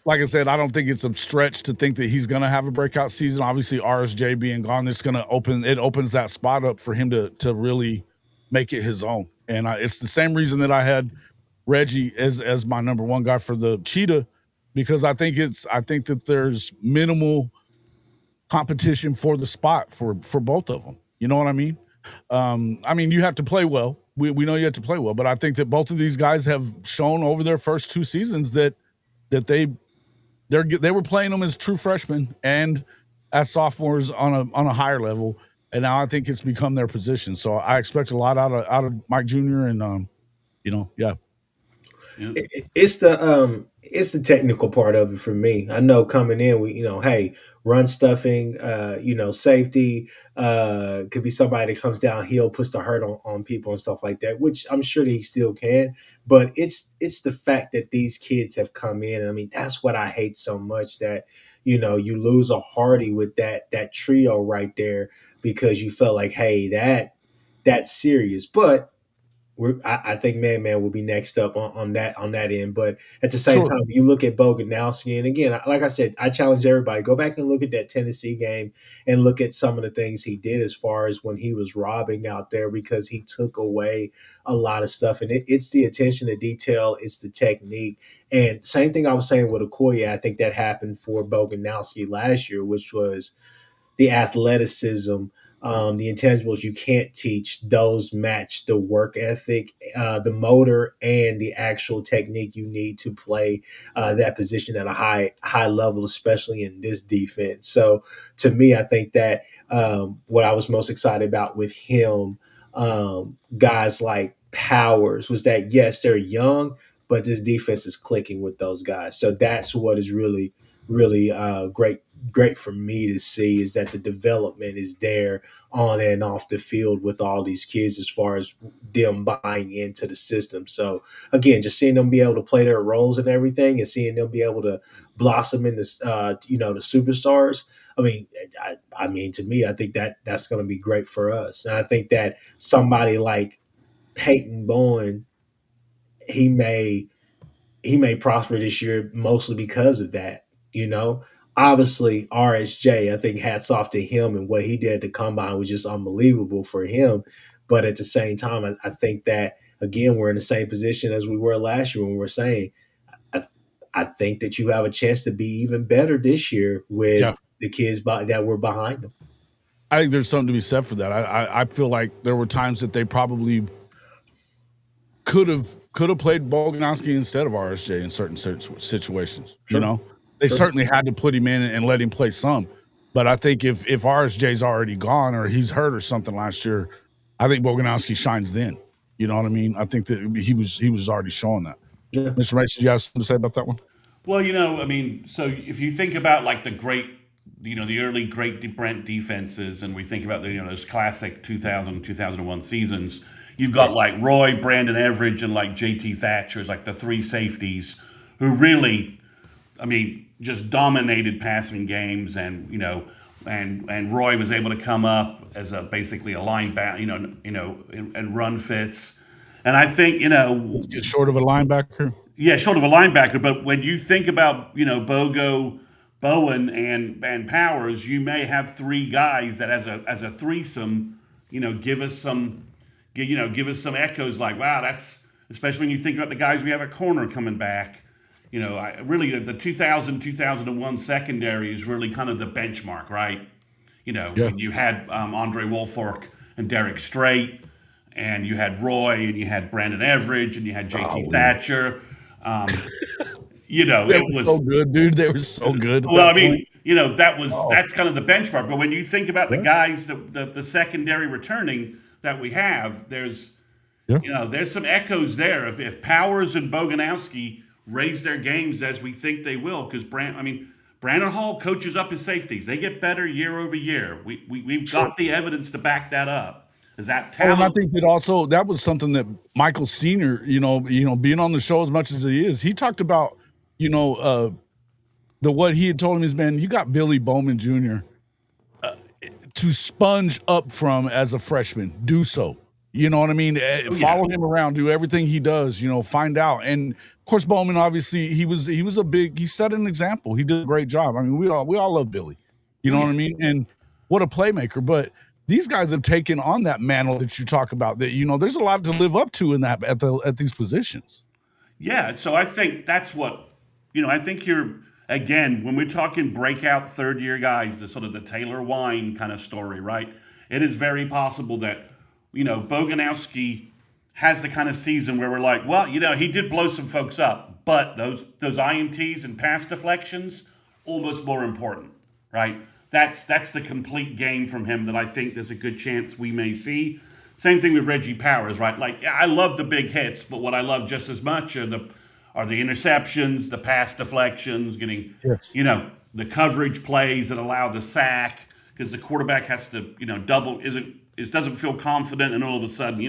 Speaker 1: like I said, I don't think it's a stretch to think that he's going to have a breakout season. Obviously, RSJ being gone, it's going to opens that spot up for him to really make it his own. And it's the same reason that I had Reggie as my number one guy for the Cheetah, because I think that there's minimal competition for the spot for both of them. You know what I mean? You have to play well. We know you have to play well, but I think that both of these guys have shown over their first two seasons that they were playing them as true freshmen and as sophomores on a higher level, and now I think it's become their position. So I expect a lot out of Mike Jr. and yeah.
Speaker 3: It's the technical part of it for me. I know coming in, hey, run stuffing, safety, could be somebody that comes downhill, puts the hurt on people and stuff like that, which I'm sure that he still can. But it's the fact that these kids have come in, and I mean that's what I hate so much, that you lose a Hardy with that trio right there because you felt like, hey, that's serious, but. I think Man will be next up on that end. But at the same
Speaker 1: Sure.
Speaker 3: time, you look at Boganowski, and again, like I said, I challenge everybody, go back and look at that Tennessee game and look at some of the things he did as far as when he was robbing out there, because he took away a lot of stuff. And it's the attention to detail, it's the technique. And same thing I was saying with Okoye, I think that happened for Boganowski last year, which was the athleticism, the intangibles you can't teach. Those match the work ethic, the motor, and the actual technique you need to play that position at a high level, especially in this defense. So, to me, I think that what I was most excited about with him, guys like Powers, was that yes, they're young, but this defense is clicking with those guys. So that's what is really great for me to see, is that the development is there on and off the field with all these kids as far as them buying into the system. So again, just seeing them be able to play their roles and everything, and seeing them be able to blossom into the superstars. I mean, to me, I think that's going to be great for us, and I think that somebody like Peyton Bowen, he may prosper this year mostly because of that. Obviously RSJ, I think hats off to him, and what he did at the combine was just unbelievable for him. But at the same time, I think that again we're in the same position as we were last year when we're saying I, I think that you have a chance to be even better this year with
Speaker 1: Yeah.
Speaker 3: the kids that were behind them.
Speaker 1: I think there's something to be said for that. I feel like there were times that they probably could have played Boganowski instead of RSJ in certain situations.
Speaker 3: Sure.
Speaker 1: You know, they
Speaker 3: Sure.
Speaker 1: certainly had to put him in and let him play some. But I think if RSJ's already gone or he's hurt or something last year, I think Boganowski shines then. You know what I mean? I think that he was already showing that.
Speaker 3: Yeah.
Speaker 1: Mr. Mason, you have something to say about that one?
Speaker 2: Well, I mean, so if you think about like the great, the early great Brent defenses, and we think about those classic 2000, 2001 seasons, you've got like Roy, Brandon Everidge, and like JT Thatcher as like the three safeties who really, I mean, just dominated passing games, and and Roy was able to come up as basically a linebacker, and run fits, and I think
Speaker 1: Get short of a linebacker.
Speaker 2: yeah, short of a linebacker. But when you think about Bogo, Bowen, and Powers, you may have three guys that as a threesome, give us some echoes like, wow, that's, especially when you think about the guys we have at corner coming back. Really the 2001 secondary is really kind of the benchmark, right? When you had Andre Wolfork and Derek Strait, and you had Roy, and you had Brandon Everidge, and you had JT Thatcher. It was
Speaker 1: so good, dude. They were so good.
Speaker 2: Well, I mean, that's kind of the benchmark. But when you think about the guys, the secondary returning that we have, there's some echoes there. If Powers and Boganowski raise their games as we think they will, because Brandon Hall coaches up his safeties. They get better year over year. We've got the evidence to back that up. Is that talent?
Speaker 1: And I think that was something that Michael Sr., being on the show as much as he is, he talked about, what he had told him is, man, you got Billy Bowman Jr. To sponge up from as a freshman. Do so. You know what I mean? Follow him around, do everything he does, find out. And of course, Bowman, obviously, he set an example. He did a great job. I mean, we all love Billy. You know what I mean? And what a playmaker. But these guys have taken on that mantle that you talk about, that, there's a lot to live up to in that at these positions.
Speaker 2: Yeah. So I think that's what, I think again, when we're talking breakout third year guys, the sort of the Taylor Wine kind of story, right? It is very possible that, Boganowski has the kind of season where we're like, well, he did blow some folks up, but those INTs and pass deflections, almost more important, right? That's the complete game from him that I think there's a good chance we may see. Same thing with Reggie Powers, right? Like, I love the big hits, but what I love just as much are the interceptions, the pass deflections, getting, the coverage plays that allow the sack, because the quarterback has to, doesn't feel confident, and all of a sudden,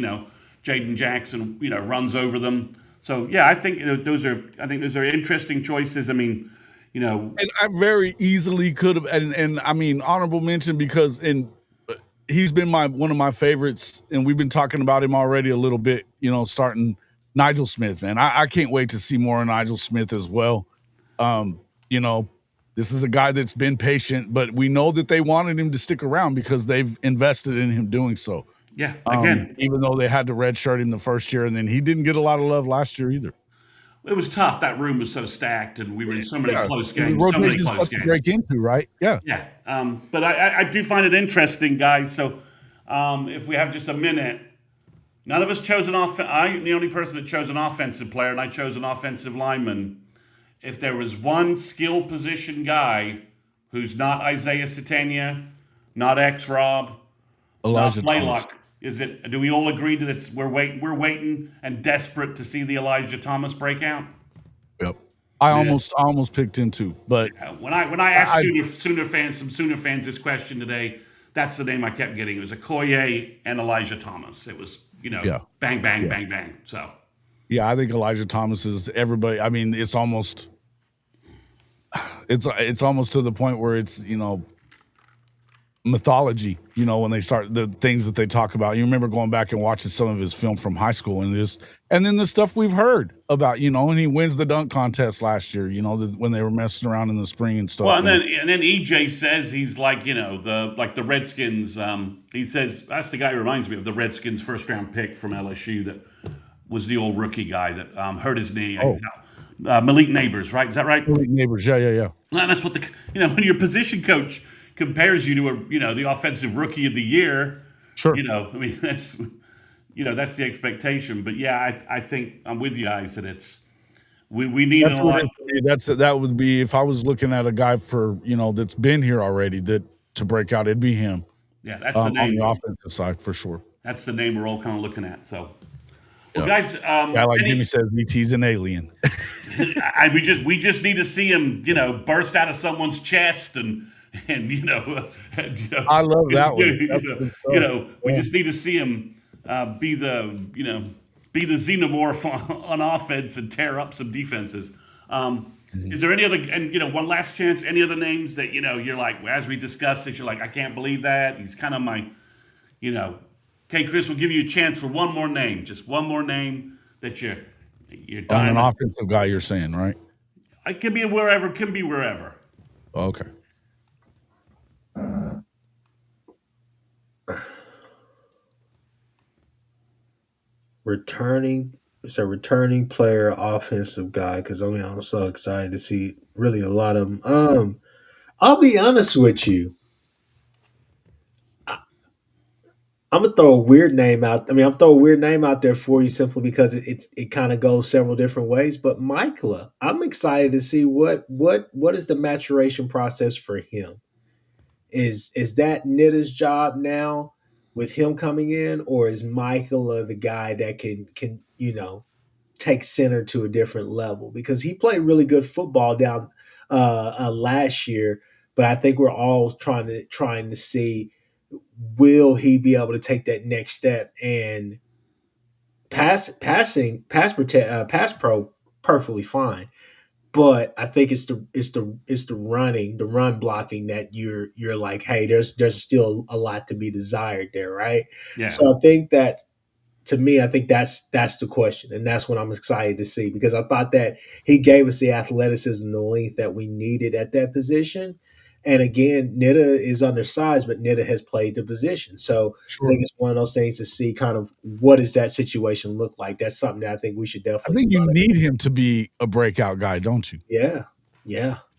Speaker 2: Jaden Jackson, runs over them. So yeah, I think those are interesting choices. I mean,
Speaker 1: and I very easily could have, and I mean, honorable mention, because he's been one of my favorites, and we've been talking about him already a little bit, starting Nigel Smith, man. I can't wait to see more of Nigel Smith as well. This is a guy that's been patient, but we know that they wanted him to stick around because they've invested in him doing so.
Speaker 2: Yeah, again,
Speaker 1: even though they had to redshirt him the first year, and then he didn't get a lot of love last year either.
Speaker 2: It was tough. That room was so stacked, and we were in so many close games.
Speaker 1: So many close games to break into, right? Yeah.
Speaker 2: Yeah. But I do find it interesting, guys. So if we have just a minute, none of us chose an offense. I'm the only person that chose an offensive player, and I chose an offensive lineman. If there was one skill position guy who's not Isaiah Satania, not X-Rob,
Speaker 1: Elijah
Speaker 2: not Blaylock, do we all agree that we're waiting and desperate to see the Elijah Thomas breakout?
Speaker 1: Yep. I almost picked him too, but
Speaker 2: when I asked some Sooner fans this question today, that's the name I kept getting. It was Okoye and Elijah Thomas. It was, bang, bang, bang, bang. So
Speaker 1: yeah, I think Elijah Thomas is everybody. I mean, it's almost to the point where it's, mythology, when they start the things that they talk about. You remember going back and watching some of his film from high school, and then the stuff we've heard about, and he wins the dunk contest last year, when they were messing around in the spring and stuff.
Speaker 2: Well, and then EJ says he's like, the Redskins. He says that's the guy who reminds me of the Redskins first round pick from LSU that was the old rookie guy that hurt his knee. Malik Neighbors, right? Is that right?
Speaker 1: Malik Neighbors, yeah.
Speaker 2: And that's what when your position coach compares you to the offensive rookie of the year.
Speaker 1: Sure.
Speaker 2: I mean, that's the expectation. But yeah, I think I'm with you guys that we need
Speaker 1: That's
Speaker 2: a
Speaker 1: what
Speaker 2: lot.
Speaker 1: it is for me. That would be if I was looking at a guy for that's been here already to break out. It'd be him.
Speaker 2: Yeah, that's the
Speaker 1: On
Speaker 2: name.
Speaker 1: the offensive side for sure.
Speaker 2: That's the name we're all kind of looking at. So, well,
Speaker 1: Yeah.
Speaker 2: guys,
Speaker 1: Guy like Jimmy says, BT's an alien.
Speaker 2: we just need to see him, burst out of someone's chest and
Speaker 1: I love that one.
Speaker 2: We just need to see him be the xenomorph on offense and tear up some defenses. Is there any other, and one last chance, any other names that you're like, as we discussed this, you're like, I can't believe that he's kind of my, okay, Chris, we'll give you a chance for one more name, just one more name that you're dying.
Speaker 1: On an offensive guy, you're saying, right?
Speaker 2: It can be wherever. Can be wherever.
Speaker 1: Okay.
Speaker 3: Returning player, offensive guy. Because I'm so excited to see really a lot of them. I'll be honest with you. I'm gonna throw a weird name out. I'm throw a weird name out there for you simply because it kind of goes several different ways. But Michaela, I'm excited to see what is the maturation process for him. Is that Nitta's job now with him coming in, or is Michaela the guy that can take center to a different level? Because he played really good football down last year, but I think we're all trying to see, will he be able to take that next step and pass pro perfectly fine. But I think it's the run blocking that you're like, hey, there's still a lot to be desired there, right?
Speaker 2: Yeah.
Speaker 3: So I think that, to me, I think that's the question, and that's what I'm excited to see, because I thought that he gave us the athleticism, the length that we needed at that position. And again, Nitta is undersized, but Nitta has played the position. So I think it's one of those things to see kind of what does that situation look like. That's something that I think we should
Speaker 1: I
Speaker 3: definitely.
Speaker 1: think you need him to be a breakout guy, don't you?
Speaker 3: Yeah.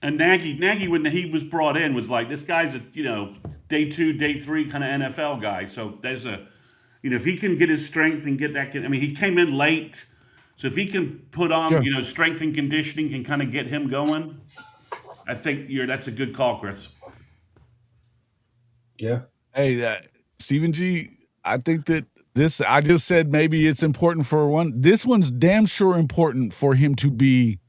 Speaker 2: And Nagy, when he was brought in, was like, this guy's a day 2, day 3 kind of NFL guy. So there's a if he can get his strength and get that, he came in late. So if he can put on, strength and conditioning can kind of get him going, I think that's a good call, Chris.
Speaker 3: Yeah.
Speaker 1: Hey, Stephen G, I think that I just said maybe it's important for one. This one's damn sure important for him to be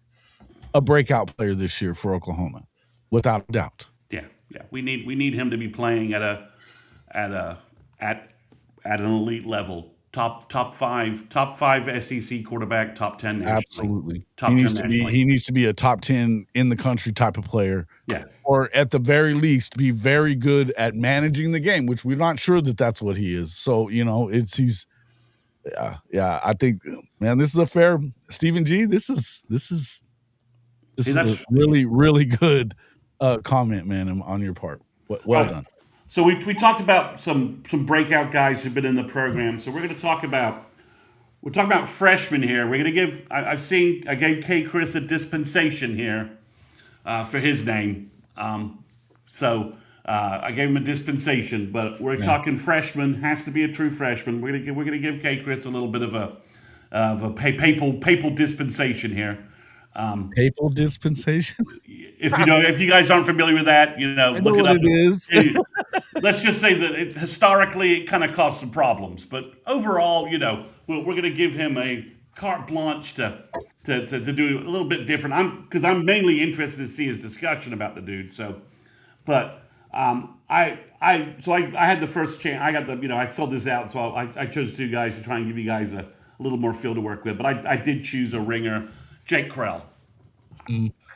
Speaker 1: a breakout player this year for Oklahoma, without a doubt.
Speaker 2: Yeah. We need him to be playing at an elite level. Top five SEC quarterback, top 10 nationally.
Speaker 1: Absolutely.
Speaker 2: Top
Speaker 1: he
Speaker 2: 10
Speaker 1: needs to
Speaker 2: nationally.
Speaker 1: He needs to be a top 10 in the country type of player.
Speaker 2: Yeah.
Speaker 1: Or at the very least, be very good at managing the game, which we're not sure that that's what he is. So, I think, man, this is a fair Stephen G. This is a really, really good comment, man, on your part. Well done.
Speaker 2: So we talked about some breakout guys who've been in the program. So we're talking about freshmen here. We're going to give I gave Kchris a dispensation here for his name. So I gave him a dispensation, but we're talking freshman. Has to be a true freshman. We're gonna give Kchris a little bit of a papal dispensation here.
Speaker 1: Papal dispensation.
Speaker 2: If you guys aren't familiar with that, look it up.
Speaker 1: It is.
Speaker 2: Let's just say that historically it kind of caused some problems, but overall, we're going to give him a carte blanche to do a little bit different. Because I'm mainly interested to see his discussion about the dude. So, but I had the first chance. I got I filled this out, so I chose 2 guys to try and give you guys a little more field to work with. But I did choose a ringer, Jake Krell.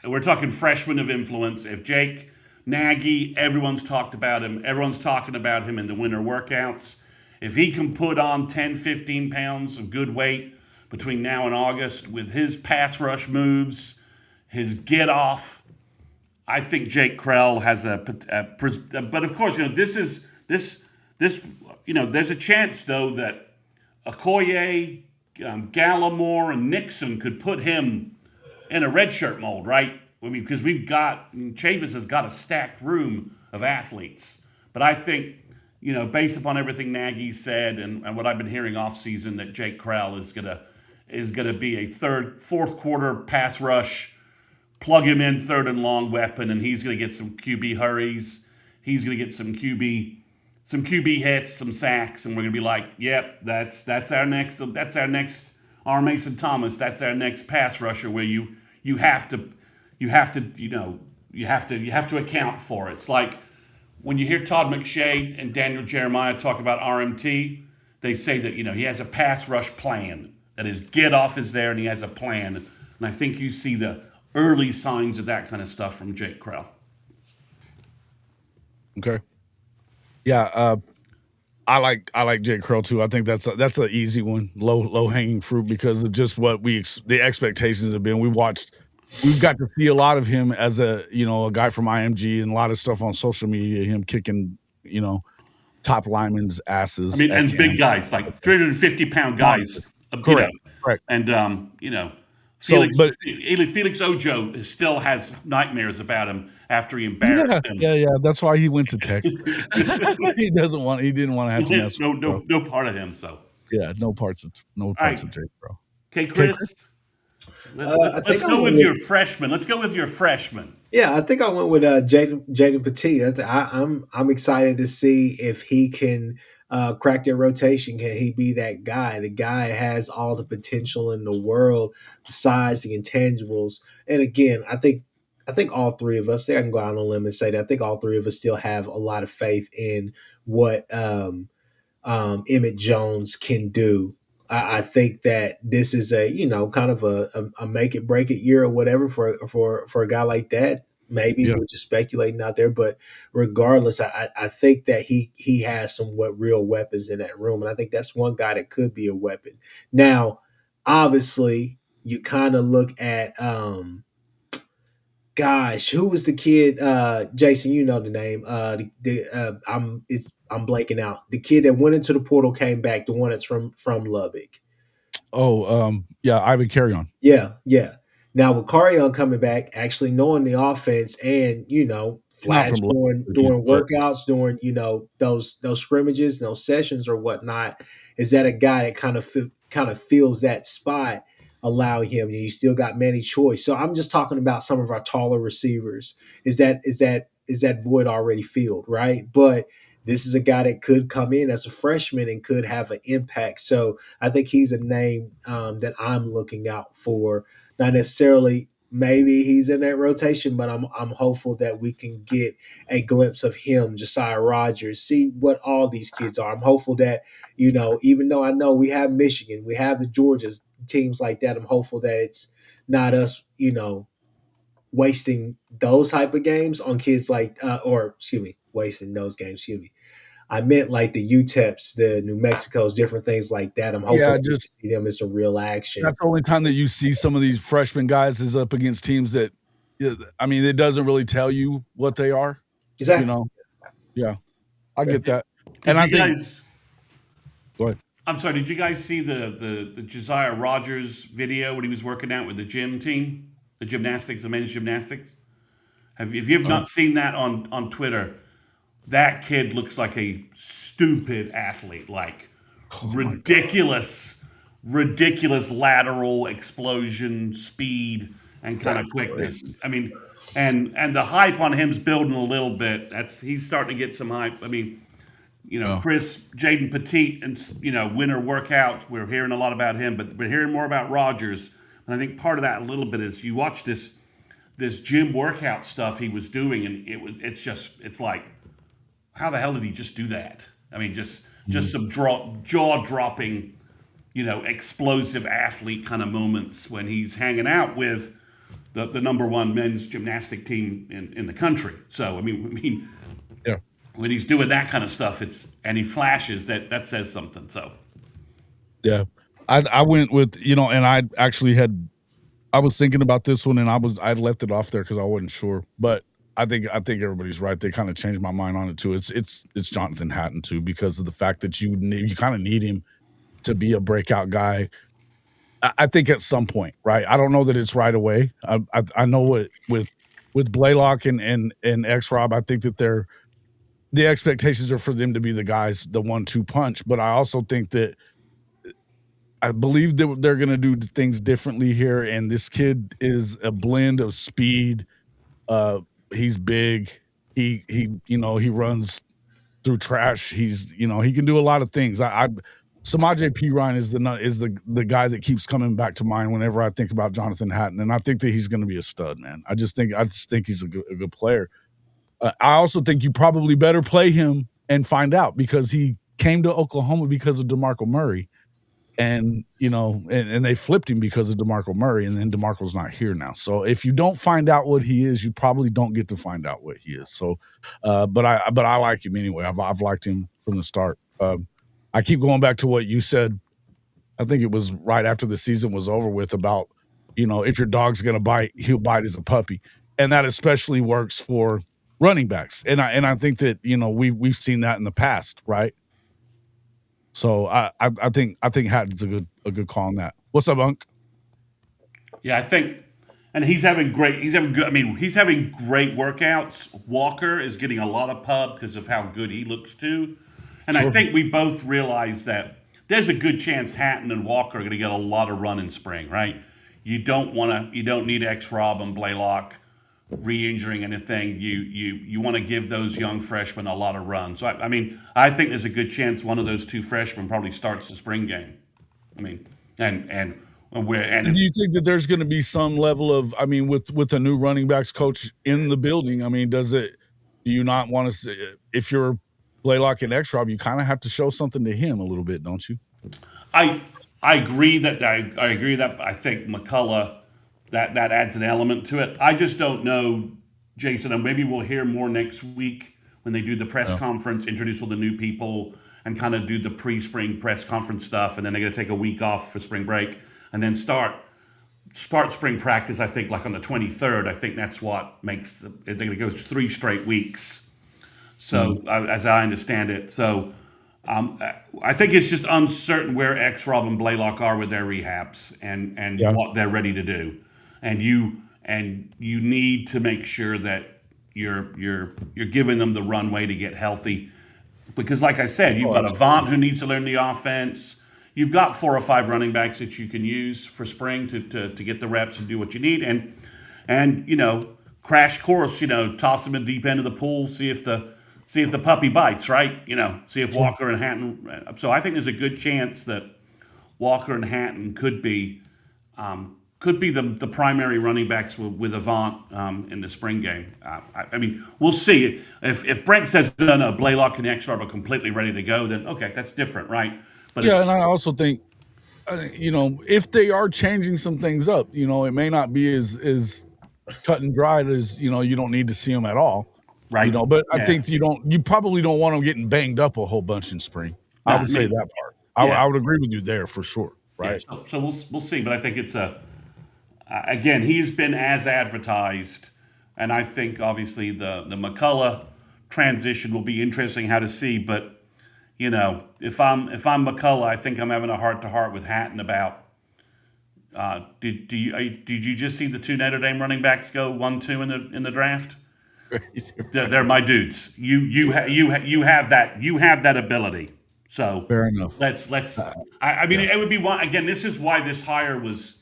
Speaker 2: We're talking freshman of influence. If Jake Nagy, everyone's talked about him. Everyone's talking about him in the winter workouts. If he can put on 10, 15 pounds of good weight between now and August with his pass rush moves, his get off, I think Jake Krell has but of course, there's a chance though that Okoye, Gallimore, and Nixon could put him in a redshirt mold, right? Because Chavis has got a stacked room of athletes. But I think, based upon everything Nagy said and what I've been hearing off season, that Jake Crowell is gonna be a fourth quarter pass rush, plug him in third and long weapon, and he's gonna get some QB hurries. He's gonna get some QB hits, some sacks, and we're gonna be like, yep, that's our next R. Mason Thomas. That's our next pass rusher where you have to account for it. It's like when you hear Todd McShay and Daniel Jeremiah talk about RMT, they say that he has a pass rush plan. That his get off is there and he has a plan. And I think you see the early signs of that kind of stuff from Jake Crowell.
Speaker 1: Okay. Yeah, I like Jake Crowell too. I think that's an easy one, low hanging fruit, because of just what the expectations have been. We've got to see a lot of him as a guy from IMG, and a lot of stuff on social media, him kicking top linemen's asses.
Speaker 2: And big guys, like 350-pound guys.
Speaker 1: Correct.
Speaker 2: And Felix Ojo still has nightmares about him after he embarrassed him.
Speaker 1: Yeah. That's why he went to Tech. He didn't want to have to mess with
Speaker 2: no part of him. So
Speaker 1: yeah, no parts of Jake Crowell.
Speaker 2: Okay, Chris. Let's go with your freshman. Let's go with your freshman.
Speaker 3: Yeah, I think I went with Jaden Petit. I'm excited to see if he can crack that rotation. Can he be that guy? The guy has all the potential in the world, the size, the intangibles. And again, I think all three of us, I can go out on a limb and say that I think all three of us still have a lot of faith in what Emmett Jones can do. I think that this is a kind of a make it break it year or whatever for a guy like that. Maybe we're just speculating out there, but regardless, I think that he has some real weapons in that room, and I think that's one guy that could be a weapon. Now, obviously, you kind of look at gosh, who was the kid? Jason, you know the name. I'm blanking out. The kid that went into the portal, came back. The one that's from Lubbock.
Speaker 1: Ivan Carrion.
Speaker 3: Yeah. Now with Carrion coming back, actually knowing the offense, and Flash doing workouts, doing those scrimmages, those sessions or whatnot, is that a guy that kind of fills that spot, allowing him? You still got Manny Choi. So I'm just talking about some of our taller receivers. Is that void already filled, right? But this is a guy that could come in as a freshman and could have an impact. So I think he's a name that I'm looking out for. Not necessarily maybe he's in that rotation, but I'm hopeful that we can get a glimpse of him, Josiah Rogers, see what all these kids are. I'm hopeful that, even though I know we have Michigan, we have the Georgias, teams like that, I'm hopeful that it's not us, wasting those type of games on kids like, wasting those games, I meant like the UTEPs, the New Mexicos, different things like that. I'm hopeful to see them in some real action.
Speaker 1: That's the only time that you see some of these freshman guys is up against teams that, it doesn't really tell you what they are.
Speaker 3: Exactly.
Speaker 1: Yeah, I get that. Go ahead.
Speaker 2: I'm sorry. Did you guys see the Josiah Rogers video when he was working out with the gym team, the men's gymnastics? If you have not seen that on Twitter, that kid looks like a stupid athlete, like ridiculous lateral explosion, speed, and kind of quickness. And the hype on him's building a little bit. He's starting to get some hype. Chris, Jaden Petit, and winter workout. We're hearing a lot about him, but we're hearing more about Rogers. And I think part of that a little bit is you watch this gym workout stuff he was doing, and it's like, how the hell did he just do that? Just some jaw-dropping, explosive athlete kind of moments when he's hanging out with the number one men's gymnastic team in the country. So,
Speaker 1: yeah,
Speaker 2: when he's doing that kind of stuff, and he flashes, that says something. So,
Speaker 1: yeah, I went with, and I was thinking about this one, and I left it off there because I wasn't sure, but I think everybody's right. They kind of changed my mind on it too. It's Jonathan Hatton too, because of the fact that you kind of need him to be a breakout guy. I think at some point, right? I don't know that it's right away. I know with Blaylock and X-Rob, I think that they're the expectations are for them to be the guys, the 1-2 punch. But I also think that I believe that they're going to do things differently here. And this kid is a blend of speed. Uh, he's big. He runs through trash. He can do a lot of things. Samaje Perine is the guy that keeps coming back to mind whenever I think about Jonathan Hatton, and I think that he's going to be a stud, man. I just think he's a good player. I also think you probably better play him and find out, because he came to Oklahoma because of DeMarco Murray, and and they flipped him because of DeMarco Murray, and then DeMarco's not here now. So if you don't find out what he is, you probably don't get to find out what he is. So, but I like him anyway. I've liked him from the start. I keep going back to what you said. I think it was right after the season was over with about, if your dog's going to bite, he'll bite as a puppy. And that especially works for running backs. And I think that, we've seen that in the past, right? So I think Hatton's a good call on that. What's up, Unc?
Speaker 2: Yeah, I think, and he's having great workouts. Walker is getting a lot of pub because of how good he looks too. And
Speaker 1: Sure.
Speaker 2: I think we both realize that there's a good chance Hatton and Walker are going to get a lot of run in spring, right? You don't need X-Rob and Blaylock re-injuring anything. You want to give those young freshmen a lot of run. So I think there's a good chance one of those two freshmen probably starts the spring game. Do
Speaker 1: you think that there's going to be some level of, with a new running backs coach in the building? Do you not want to say, if you're Blaylock and X-Rob, you kind of have to show something to him a little bit, don't you?
Speaker 2: I agree that I think McCullough that adds an element to it. I just don't know, Jason, and maybe we'll hear more next week when they do the press conference, introduce all the new people, and kind of do the pre-spring press conference stuff, and then they're going to take a week off for spring break, and then start spring practice. I think like on the 23rd. I think that's what makes they're going to go 3 straight weeks. So as I understand it, I think it's just uncertain where X-Rob and Blaylock are with their rehabs and what they're ready to do, and you need to make sure that you're giving them the runway to get healthy, because like I said, you've got Avant who needs to learn the offense. You've got 4 or 5 running backs that you can use for spring to get the reps and do what you need, and crash course, toss them in the deep end of the pool, see if the puppy bites, right? See if Walker and Hatton. So I think there's a good chance that Walker and Hatton could be the primary running backs with Avant in the spring game. We'll see. If Brent says no, Blaylock and X-Rob are completely ready to go, then okay, that's different, right? But
Speaker 1: and I also think, if they are changing some things up, it may not be as cut and dried as you don't need to see them at all.
Speaker 2: Right.
Speaker 1: But I think you probably don't want them getting banged up a whole bunch in spring. I would say that part. I would agree with you there for sure. Right.
Speaker 2: Yeah, so we'll see, but I think it's again, he's been as advertised, and I think obviously the McCullough transition will be interesting how to see. But if I'm McCullough, I think I'm having a heart-to-heart with Hatton about. Did you just see the 2 Notre Dame running backs go 1-2 in the draft? They're my dudes. You have that ability. So
Speaker 1: fair enough.
Speaker 2: Let's. It would be one again. This is why this hire was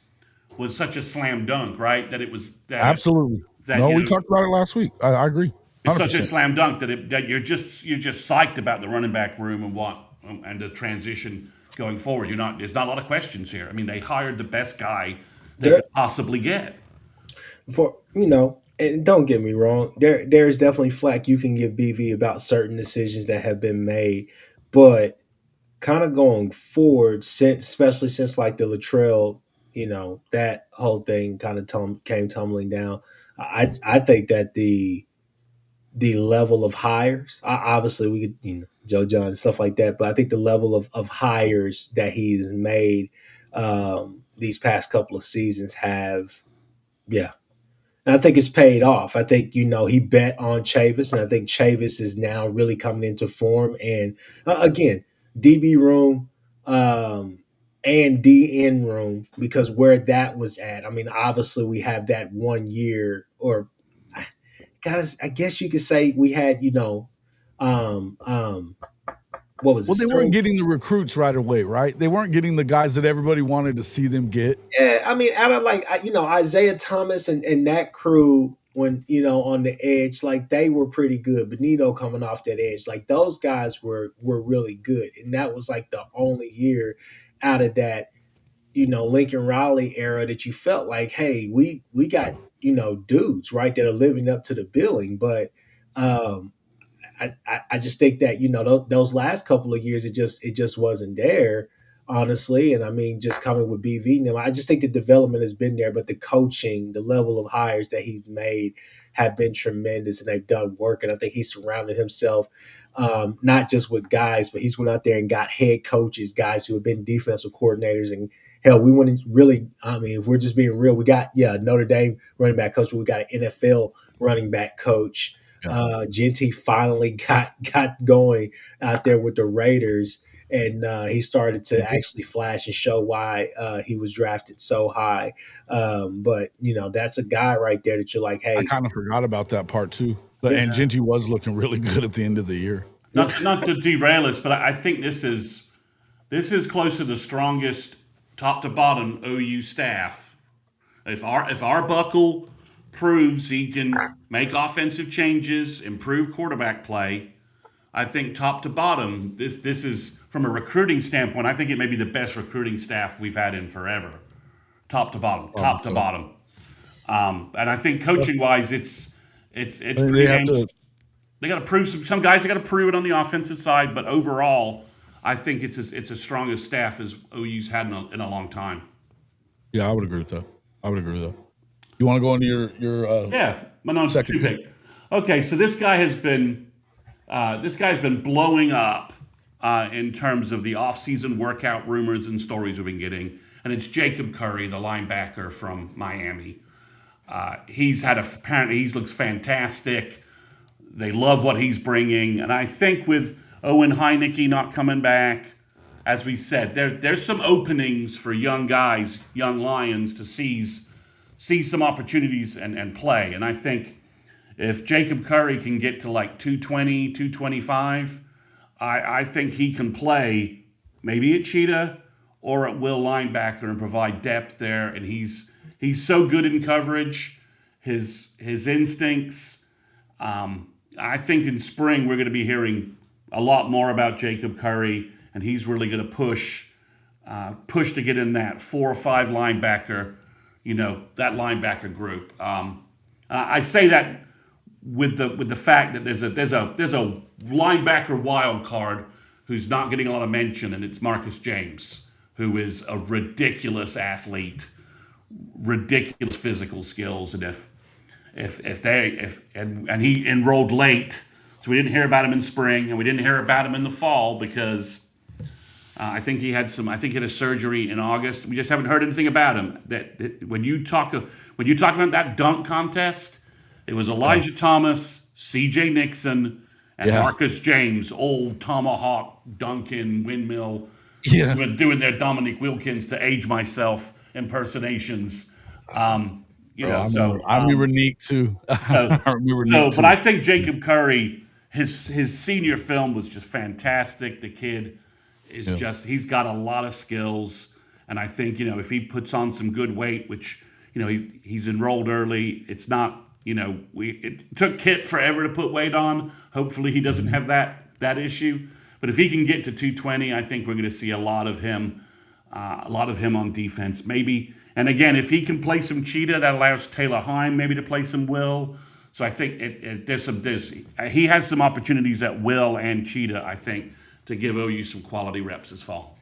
Speaker 2: such a slam dunk, right? That it was
Speaker 1: absolutely. We talked about it last week. I agree. 100%.
Speaker 2: It's such a slam dunk that you're just psyched about the running back room and the transition going forward. There's not a lot of questions here. They hired the best guy they could possibly get.
Speaker 3: And don't get me wrong, there's definitely flack you can give BV about certain decisions that have been made, but kind of going forward, especially since like the Latrell, that whole thing kind of came tumbling down. I think that the level of hires, obviously we could, Joe John and stuff like that, but I think the level of hires that he's made these past couple of seasons have, and I think it's paid off. I think, he bet on Chavis, and I think Chavis is now really coming into form. And again, DB room and DN room, because where that was at, obviously we have that 1 year, or I guess you could say we had, um, um, what was it?
Speaker 1: Well, they weren't getting the recruits right away, right? They weren't getting the guys that everybody wanted to see them get.
Speaker 3: Yeah, I mean, out of Isaiah Thomas and that crew when on the edge, like they were pretty good. Benito coming off that edge, like those guys were really good, and that was like the only year out of that Lincoln Riley era that you felt like, hey, we got dudes right that are living up to the billing, but um, I just think that those last couple of years it just wasn't there, honestly. And I mean, just coming with BV now, I just think the development has been there, but the coaching, the level of hires that he's made have been tremendous, and they've done work. And I think he's surrounded himself not just with guys, but he's went out there and got head coaches, guys who have been defensive coordinators. And hell, we want to really, I mean, if we're just being real, we got Notre Dame running back coach, but we got an NFL running back coach. Genty finally got going out there with the Raiders, and he started to actually flash and show why he was drafted so high. But that's a guy right there that you're like, hey,
Speaker 1: I kind of forgot about that part too. And Genty was looking really good at the end of the year.
Speaker 2: Not to derail us, but I think this is close to the strongest top to bottom OU staff. If Arbuckle proves he can make offensive changes, improve quarterback play, I think top to bottom, this is, from a recruiting standpoint, I think it may be the best recruiting staff we've had in forever. Top to bottom. And I think coaching wise, it's pretty damn. They got to prove some guys. They got to prove it on the offensive side, but overall, I think it's as strong a staff as OU's had in a long time.
Speaker 1: Yeah, I would agree with that. You want to go into your
Speaker 2: my second pick? Okay, so this guy's been blowing up in terms of the off-season workout rumors and stories we've been getting, and it's Jacob Curry, the linebacker from Miami. He looks fantastic. They love what he's bringing, and I think with Owen Heineke not coming back, as we said, there's some openings for young guys, young Lions to seize some opportunities and play. And I think if Jacob Curry can get to like 220, 225, I think he can play maybe at Cheetah or at will linebacker and provide depth there. And he's so good in coverage, his instincts. I think in spring we're going to be hearing a lot more about Jacob Curry, and he's really going to push to get in that 4 or 5 linebacker, that linebacker group. I say that with the fact that there's a linebacker wild card who's not getting a lot of mention, and it's Marcus James, who is a ridiculous athlete, ridiculous physical skills, and and he enrolled late, so we didn't hear about him in spring, and we didn't hear about him in the fall because I think he had a surgery in August. We just haven't heard anything about him. That when you talk about that dunk contest, it was Elijah Thomas, C.J. Nixon, and Marcus James, old tomahawk dunking windmill, doing their Dominique Wilkins to age myself impersonations.
Speaker 1: I remember Neek too.
Speaker 2: But I think Jacob Curry, his senior film was just fantastic. The kid is he's got a lot of skills, and I think if he puts on some good weight, which he's enrolled early, it's not it took Kit forever to put weight on. Hopefully he doesn't have that issue, but if he can get to 220, I think we're going to see a lot of him on defense, maybe. And again, if he can play some Cheetah, that allows Taylor Heim maybe to play some Will. So I think he has some opportunities at Will and Cheetah, I think, to give OU some quality reps this fall.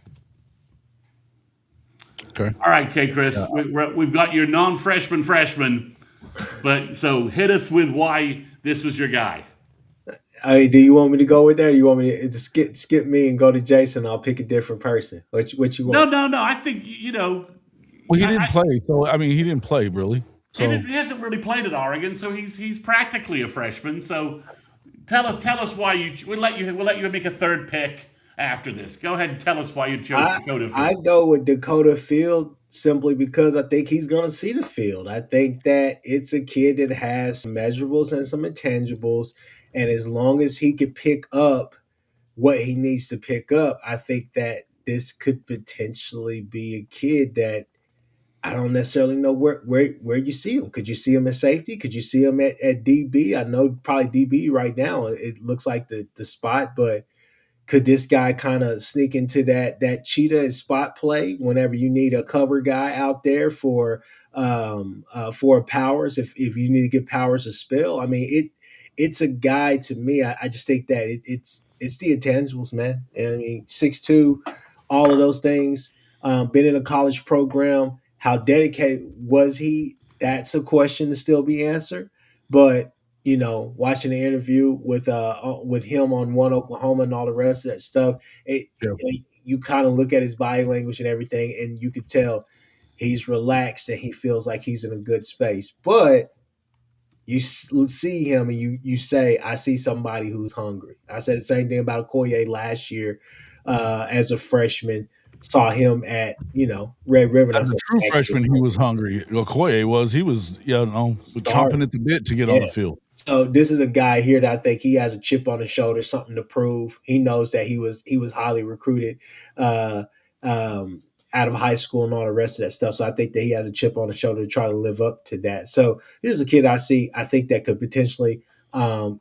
Speaker 1: Okay.
Speaker 2: All right, Kchris, we've got your freshman, but so hit us with why this was your guy.
Speaker 3: Do you want me to go with that, or you want me to skip me and go to Jason? I'll pick a different person. What you want?
Speaker 2: No. I think
Speaker 1: Well, he didn't play, so I mean, he didn't play really. So
Speaker 2: he hasn't really played at Oregon, so he's practically a freshman. So tell us why we'll let you make a third pick after this. Go ahead and tell us why you chose Dakota Field.
Speaker 3: I go with Dakota Field simply because I think he's going to see the field. I think that it's a kid that has some measurables and some intangibles, And as long as he could pick up what he needs to pick up, I think that this could potentially be a kid that I don't necessarily know where you see him. Could you see him at safety? Could you see him at DB? I know probably DB right now. It looks like the spot, but could this guy kind of sneak into that cheetah spot play whenever you need a cover guy out there for Powers if you need to get Powers a spell? I mean it's a guy to me. I just think that it's the intangibles, man. And I mean 6'2", all of those things. Been in a college program. How dedicated was he? That's a question to still be answered. But watching the interview with him on One Oklahoma and all the rest of that stuff,
Speaker 1: Yeah.
Speaker 3: you kind of look at his body language and everything, and you could tell he's relaxed and he feels like he's in a good space. But you see him and you say, I see somebody who's hungry. I said the same thing about Okoye last year as a freshman. Saw him at Red River. And I
Speaker 1: As a
Speaker 3: said,
Speaker 1: true freshman, he was hungry. Okoye was. He was, chomping at the bit to get on the field.
Speaker 3: So this is a guy here that I think he has a chip on his shoulder, something to prove. He knows that he was highly recruited uh, out of high school and all the rest of that stuff. So I think that he has a chip on his shoulder to try to live up to that. So this is a kid I think that could potentially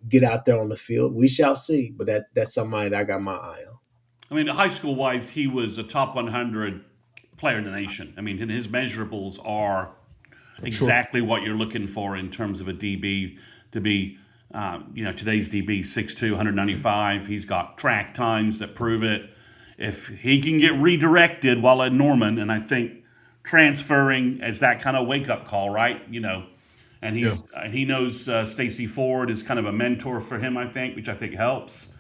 Speaker 3: get out there on the field. We shall see, but that's somebody that I got my eye on.
Speaker 2: I mean, high school wise, he was a top 100 player in the nation. I mean, his measurables are exactly what you're looking for in terms of a DB to be, today's DB, 6'2", 195. He's got track times that prove it. If he can get redirected while at Norman, and I think transferring as that kind of wake-up call, right? And he knows Stacey Ford is kind of a mentor for him, I think, which I think helps.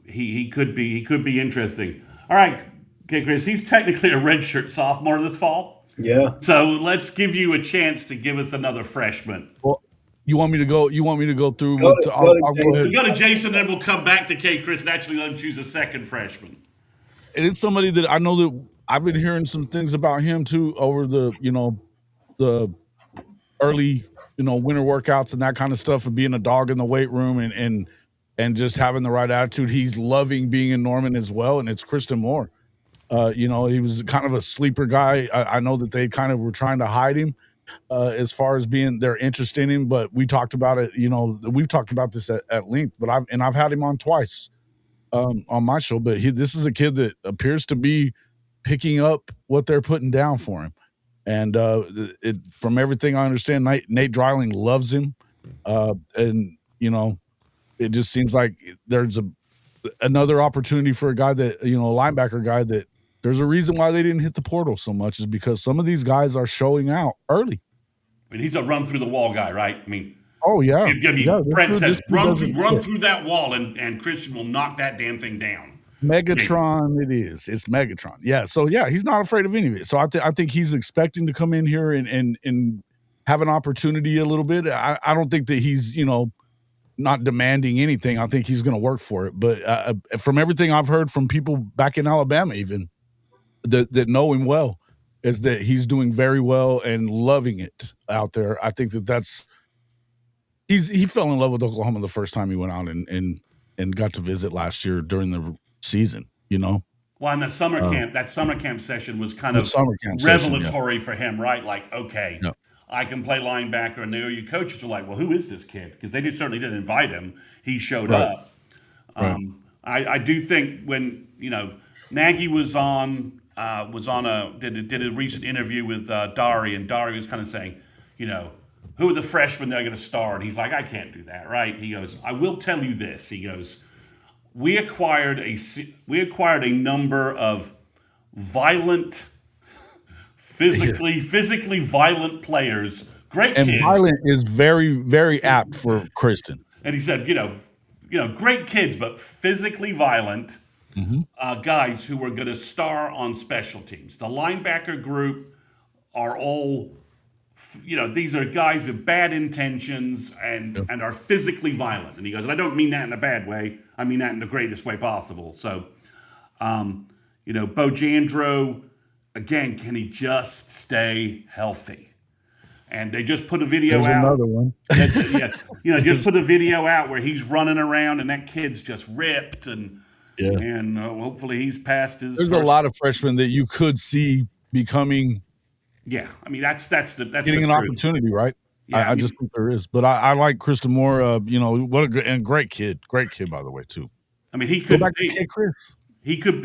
Speaker 2: He could be interesting. All right, okay, Chris. He's technically a redshirt sophomore this fall.
Speaker 3: Yeah.
Speaker 2: So let's give you a chance to give us another freshman.
Speaker 1: Well, you want me to go? You want me to go through?
Speaker 3: I'll
Speaker 1: go ahead.
Speaker 2: We'll go to Jason, then we'll come back to Kchris and actually let him choose a second freshman.
Speaker 1: And it's somebody that I know that I've been hearing some things about him too over the early winter workouts and that kind of stuff of being a dog in the weight room and just having the right attitude. He's loving being in Norman as well, and it's Christian Moore. He was kind of a sleeper guy. I know that they kind of were trying to hide him as far as being their interest in him, but we talked about it. We've talked about this at length. But I've had him on twice on my show. But this is a kid that appears to be picking up what they're putting down for him, and from everything I understand, Nate Dreiling loves him, and it just seems like there's another opportunity for a guy that, a linebacker guy that there's a reason why they didn't hit the portal so much is because some of these guys are showing out early.
Speaker 2: I mean, he's a run through the wall guy, right? I mean,
Speaker 1: oh yeah.
Speaker 2: Brent says run through that wall and Christian will knock that damn thing down.
Speaker 1: Megatron, it is. It's Megatron. Yeah. So yeah, he's not afraid of any of it. So I think he's expecting to come in here and have an opportunity a little bit. I don't think that he's, not demanding anything. I think he's going to work for it. But from everything I've heard from people back in Alabama, even that know him well, is that he's doing very well and loving it out there. I think that's he fell in love with Oklahoma the first time he went out and got to visit last year during the season.
Speaker 2: Well, and that summer camp session was kind of revelatory for him, right? Like, okay. Yeah. I can play linebacker, and your coaches are like, well, who is this kid? Because they certainly didn't invite him. He showed up. Right. I do think when, Nagy was on did a recent interview with Dari, and Dari was kind of saying, who are the freshmen that are going to start? And he's like, I can't do that, right? He goes, I will tell you this. He goes, we acquired a number of violent, physically violent players. Great
Speaker 1: and
Speaker 2: kids.
Speaker 1: Violent is very, very apt for Kristen.
Speaker 2: And he said, great kids, but physically violent guys who were going to star on special teams. The linebacker group are all, these are guys with bad intentions and are physically violent. And he goes, and I don't mean that in a bad way. I mean that in the greatest way possible. So, Bojandro, again, can he just stay healthy? And they just put a video
Speaker 1: There's
Speaker 2: out.
Speaker 1: another one.
Speaker 2: Yeah, just put a video out where he's running around and that kid's just ripped, and
Speaker 1: Yeah.
Speaker 2: hopefully he's past his.
Speaker 1: There's a lot of freshmen that you could see becoming.
Speaker 2: Yeah, I mean that's getting
Speaker 1: an opportunity, right?
Speaker 2: Yeah,
Speaker 1: I just think there is, but I like Krista Moore. What a great kid, by the way too.
Speaker 2: I mean, he could
Speaker 1: go back to Kchris.
Speaker 2: He could.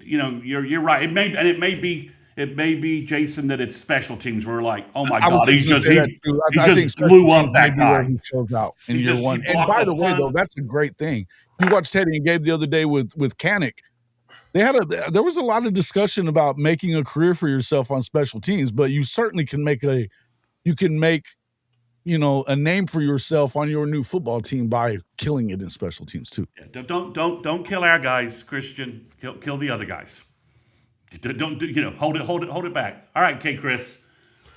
Speaker 2: You're right. It may be Jason that it's special teams. We're like, oh my god, he just blew up that guy.
Speaker 1: He shows out in year one. And by the way, though, that's a great thing. You watched Teddy and Gabe the other day with Kanik. There was a lot of discussion about making a career for yourself on special teams, but you certainly can make a name for yourself on your new football team by killing it in special teams too.
Speaker 2: Yeah, don't kill our guys, Christian. Kill the other guys. Don't hold it back. All right, Kchris,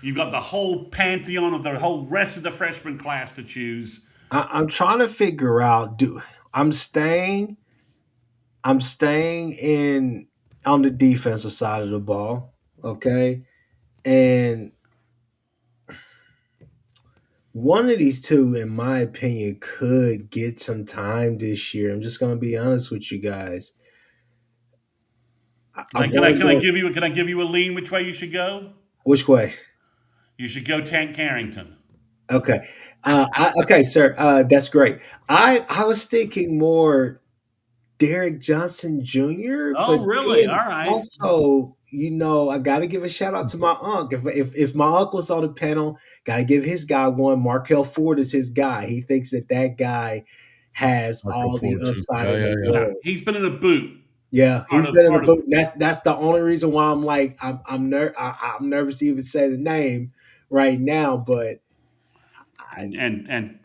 Speaker 2: you've got the whole pantheon of the whole rest of the freshman class to choose.
Speaker 3: I'm trying to figure out. I'm staying in on the defensive side of the ball, okay, and one of these two, in my opinion, could get some time this year. I'm just going to be honest with you guys.
Speaker 2: Can I give you a lean which way you should go?
Speaker 3: Which way?
Speaker 2: You should go Tank Carrington.
Speaker 3: Okay. Okay, sir. That's great. I was thinking more Derek Johnson Jr.
Speaker 2: Oh, really? All right.
Speaker 3: Also, I got to give a shout out to my uncle. If my uncle's on the panel, got to give his guy one. Markel Ford is his guy. He thinks that guy has all the upside in the world.
Speaker 2: He's been in a boot.
Speaker 3: Yeah, he's been in a boot. That's the only reason why I'm like I'm nervous to even say the name right now. But
Speaker 2: and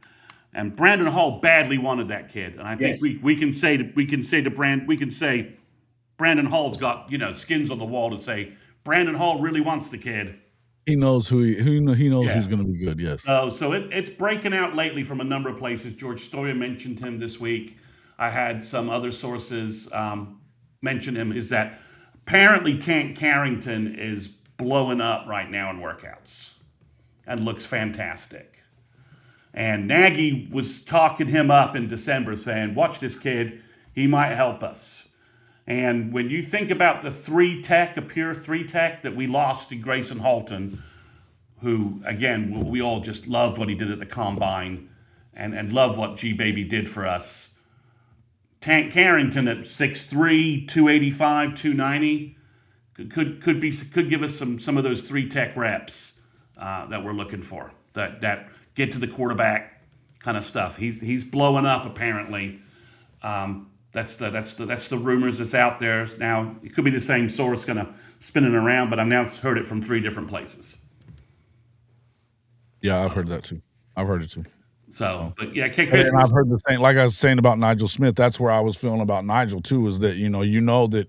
Speaker 2: Brandon Hall badly wanted that kid, and I think we can say Brandon Hall's got skins on the wall to say Brandon Hall really wants the kid.
Speaker 1: He knows who's going to be good. Yes.
Speaker 2: So it's breaking out lately from a number of places. George Stoya mentioned him this week. I had some other sources mention him. Is that apparently Tank Carrington is blowing up right now in workouts and looks fantastic. And Nagy was talking him up in December, saying, "Watch this kid; he might help us." And when you think about a pure three tech that we lost to Grayson Halton, who, again, we all just loved what he did at the Combine and love what G-Baby did for us. Tank Carrington at 6'3", 285, 290 could give us some of those three tech reps that we're looking for. That get to the quarterback kind of stuff. He's blowing up apparently. That's the rumors that's out there. Now, it could be the same source kind of spinning around, but I've now heard it from 3 different places.
Speaker 1: Yeah, I've heard that too. I've heard it too.
Speaker 2: So, but yeah, Kchris.
Speaker 1: And I've heard the same, like I was saying about Nigel Smith, that's where I was feeling about Nigel too, is that, that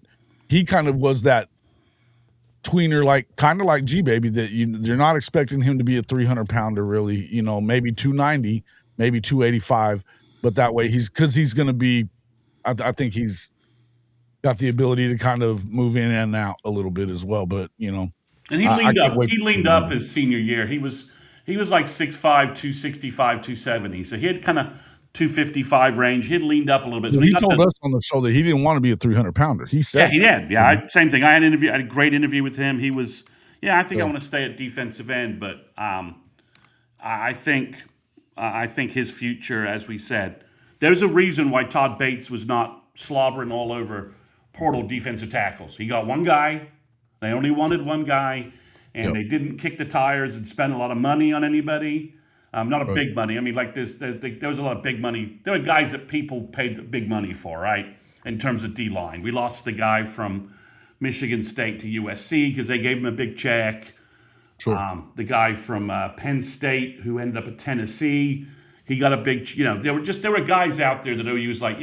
Speaker 1: he kind of was that tweener, kind of like G-Baby, that you're not expecting him to be a 300-pounder really, maybe 290, maybe 285, but that way he's going to be, I think he's got the ability to kind of move in and out a little bit as well, but And
Speaker 2: he leaned up. He leaned up his senior year. He was like 6'5", 265, 270. So he had kind of 255 range. He had leaned up a little bit. So
Speaker 1: he told us on the show that he didn't want to be a 300-pounder. He said,
Speaker 2: he did. Yeah, same thing. I had a great interview with him. He was, I think I want to stay at defensive end, but I think his future, as we said, there's a reason why Todd Bates was not slobbering all over portal defensive tackles. He got one guy. They only wanted one guy, and they didn't kick the tires and spend a lot of money on anybody. Not big money. I mean, like there was a lot of big money. There were guys that people paid big money for, right, in terms of D-line. We lost the guy from Michigan State to USC because they gave him a big check.
Speaker 1: Sure.
Speaker 2: The guy from Penn State who ended up at Tennessee, he got a big. There were guys out there that OU was like,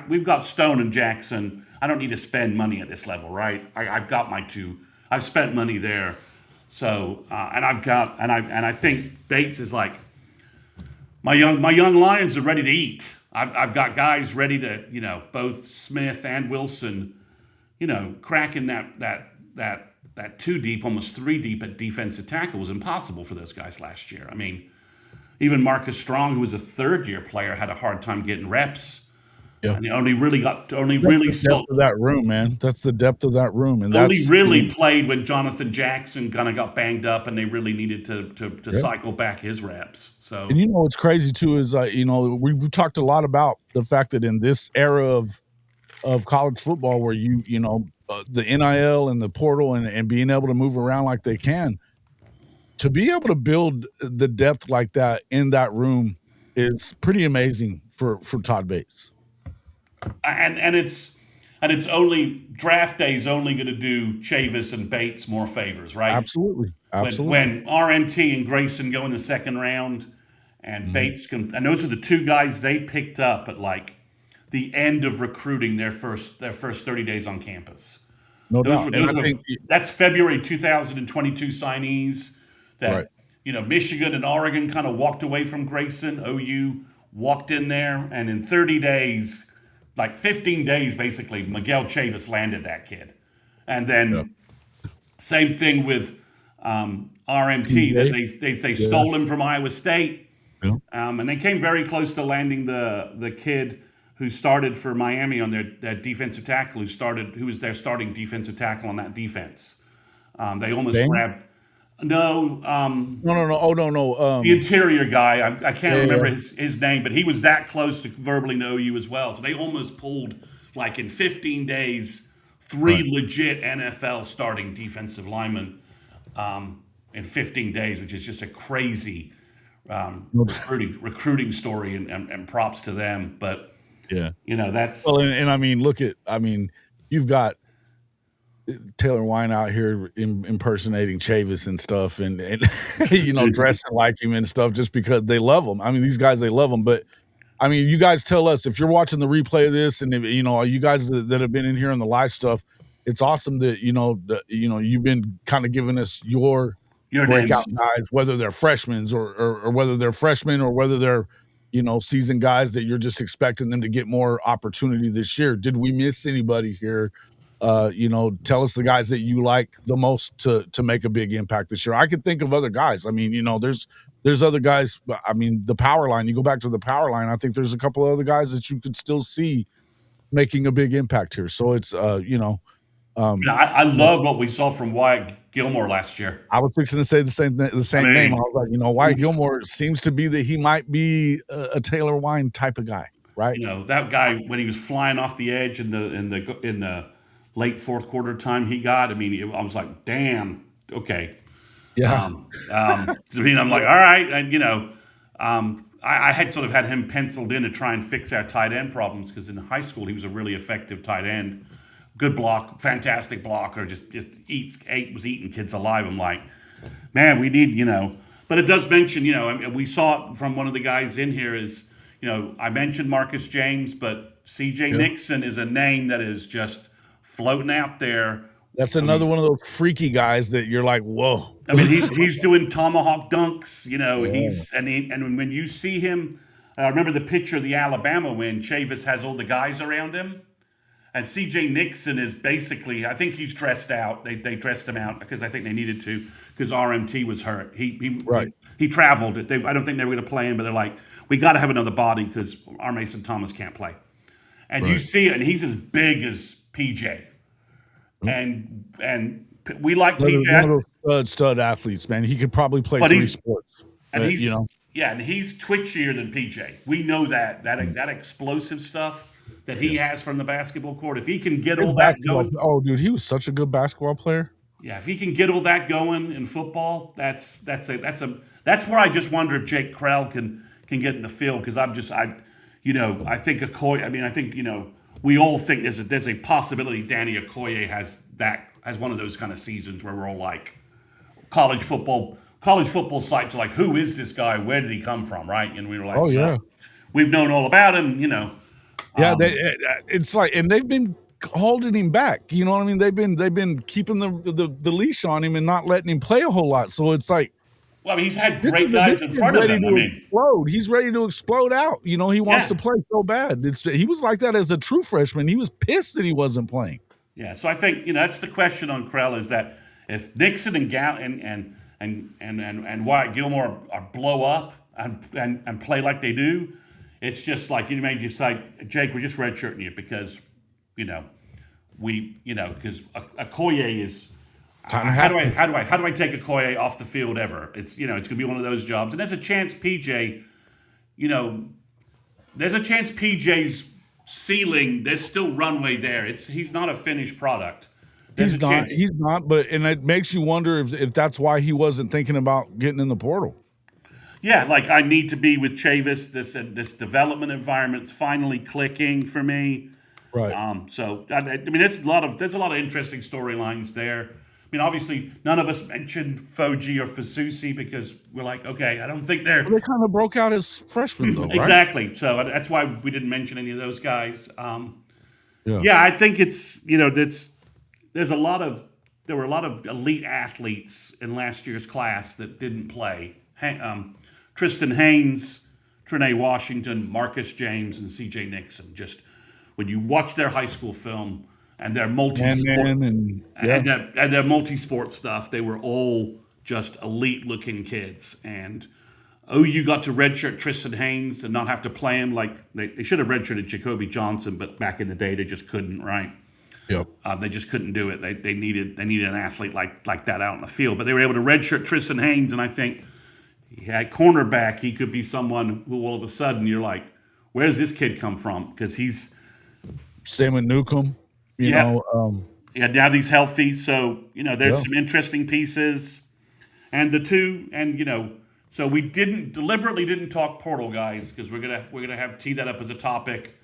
Speaker 2: we've got Stone and Jackson. I don't need to spend money at this level, right? I've got my two. I've spent money there. So I think Bates is like, my young Lions are ready to eat. I've got guys ready to, both Smith and Wilson, cracking that that 2 deep, almost 3 deep at defensive tackle was impossible for those guys last year. I mean, even Marcus Strong, who was a third-year player, had a hard time getting reps.
Speaker 1: Yeah.
Speaker 2: And he only really
Speaker 1: That's the depth of that room, man. That's the depth of that room, and
Speaker 2: only
Speaker 1: that's
Speaker 2: really played when Jonathan Jackson kind of got banged up, and they really needed to cycle back his reps. So,
Speaker 1: and you know what's crazy too is we've talked a lot about the fact that in this era of college football, where the NIL and the portal and being able to move around like they can, to be able to build the depth like that in that room is pretty amazing for Todd Bates.
Speaker 2: and it's only draft day is only going to do Chavis and Bates more favors, right?
Speaker 1: Absolutely.
Speaker 2: When RNT and Grayson go in the second round, and Bates and those are the 2 guys they picked up at like the end of recruiting their first 30 days on campus.
Speaker 1: No doubt.
Speaker 2: That's February 2022 signees that Michigan and Oregon kind of walked away from Grayson. OU walked in there, and in 30 days, like 15 days basically, Miguel Chavis landed that kid. And then same thing with RMT, that they stole him from Iowa State.
Speaker 1: Yeah.
Speaker 2: And they came very close to landing the kid who started for Miami on their defensive tackle, who was their starting defensive tackle on that defense. They almost grabbed. No.
Speaker 1: No. Oh, no.
Speaker 2: The interior guy. I can't remember his name, but he was that close to verbally know you as well. So they almost pulled, like in 15 days, 3 legit NFL starting defensive linemen in 15 days, which is just a crazy recruiting story, and props to them. But that's
Speaker 1: and I mean, you've got Taylor Wine out here impersonating Chavis and stuff, and dressing like him and stuff just because they love him. I mean, these guys, they love him. But I mean, you guys tell us if you're watching the replay of this, and you guys that have been in here on the live stuff, it's awesome that you've been kind of giving us your breakout guys, whether they're freshmen or whether they're freshmen or whether they're seasoned guys that you're just expecting them to get more opportunity this year. Did we miss anybody here? Tell us the guys that you like the most to make a big impact this year. I could think of other guys. I mean, there's other guys. I mean, the power line, you go back to the power line, I think there's a couple of other guys that you could still see making a big impact here. So it's,
Speaker 2: I love what we saw from Wyatt Gilmore last year.
Speaker 1: I was fixing to say the same name. I was like, Wyatt Gilmore seems to be that he might be a Taylor Wine type of guy, right?
Speaker 2: That guy, when he was flying off the edge in the late fourth quarter time he got, I mean, I was like, damn, okay.
Speaker 1: Yeah.
Speaker 2: I'm like, all right. And, I had sort of had him penciled in to try and fix our tight end problems, because in high school he was a really effective tight end. Good block, fantastic blocker, just was eating kids alive. I'm like, man, we need, But it does mention, and we saw it from one of the guys in here is, I mentioned Marcus James, but C.J. Nixon is a name that is just floating out there.
Speaker 1: That's another one of those freaky guys that you're like, whoa.
Speaker 2: I mean, he's doing tomahawk dunks, and when you see him, I remember the picture of the Alabama win. Chavis has all the guys around him, and C.J. Nixon is basically, I think he's dressed out. They dressed him out because I think they needed to, because RMT was hurt. He traveled. I don't think they were going to play him, but they're like, we got to have another body because our Mason Thomas can't play. And you see it, and he's as big as PJ. And we like PJ.
Speaker 1: One of those stud athletes, man. He could probably play 3 sports.
Speaker 2: And and he's twitchier than PJ. We know that explosive stuff that he has from the basketball court. If he can get all that going,
Speaker 1: dude, he was such a good basketball player.
Speaker 2: Yeah, if he can get all that going in football, that's where I just wonder if Jake Krell can get in the field, because I think Okoye. I mean, I think we all think there's a possibility Danny Okoye has one of those kind of seasons where we're all like, college football sites are like, who is this guy? Where did he come from? Right? And we were like, we've known all about him.
Speaker 1: Yeah, it's like, and they've been holding him back. You know what I mean? They've been keeping the leash on him and not letting him play a whole lot. So it's like,
Speaker 2: well, I mean, he's had great guys in front of him.
Speaker 1: Explode. He's ready to explode out. He wants to play so bad. He was like that as a true freshman. He was pissed that he wasn't playing.
Speaker 2: Yeah, so I think that's the question on Krell, is that if Nixon and Wyatt Gilmore are blow up and play like they do, it's just like you may just like Jake, we're just redshirting you because because Okoye is. How do I take Okoye off the field ever? It's it's gonna be one of those jobs, and there's a chance PJ, there's a chance PJ's ceiling. There's still runway there. He's not a finished product.
Speaker 1: He's not. But it makes you wonder if that's why he wasn't thinking about getting in the portal.
Speaker 2: Yeah, like I need to be with Chavis. This development environment's finally clicking for me.
Speaker 1: Right.
Speaker 2: So I mean, there's a lot of interesting storylines there. I mean, obviously, none of us mentioned Foji or Fasusi because we're like, okay, I don't think they're.
Speaker 1: Well, they kind of broke out as freshmen, though, right?
Speaker 2: Exactly. So that's why we didn't mention any of those guys. Yeah, I think it's there were a lot of elite athletes in last year's class that didn't play. Tristan Haynes, Trinae Washington, Marcus James, and C.J. Nixon. Just when you watch their high school film. And their multi-sport and their multi-sport stuff, they were all just elite-looking kids. And OU got to redshirt Tristan Haynes and not have to play him like they should have redshirted Jacoby Johnson, but back in the day they just couldn't, right?
Speaker 1: Yep.
Speaker 2: They just couldn't do it. They needed an athlete like that out in the field. But they were able to redshirt Tristan Haynes, and I think at cornerback he could be someone who all of a sudden you're like, where does this kid come from? Because he's
Speaker 1: same with Newcomb.
Speaker 2: Now he's healthy, so there's some interesting pieces, and so we deliberately didn't talk portal guys because we're gonna have tee that up as a topic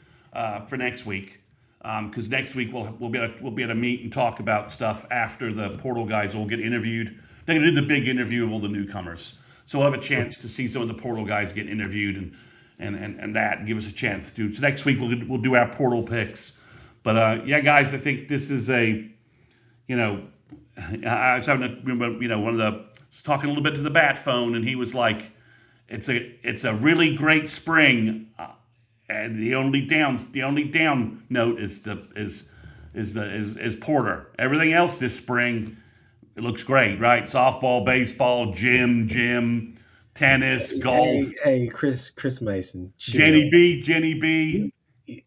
Speaker 2: for next week, because next week we'll be able to meet and talk about stuff after the portal guys will get interviewed. They're gonna do the big interview of all the newcomers, so we'll have a chance to see some of the portal guys get interviewed and that and give us a chance to do. So next week we'll do our portal picks. But guys, I think this is I was talking a little bit to the bat phone, and he was like, "It's a really great spring, and the only down note is Porter. Everything else this spring, it looks great, right? Softball, baseball, gym, tennis, golf.
Speaker 3: Hey, Chris Mason,
Speaker 2: Jenny B.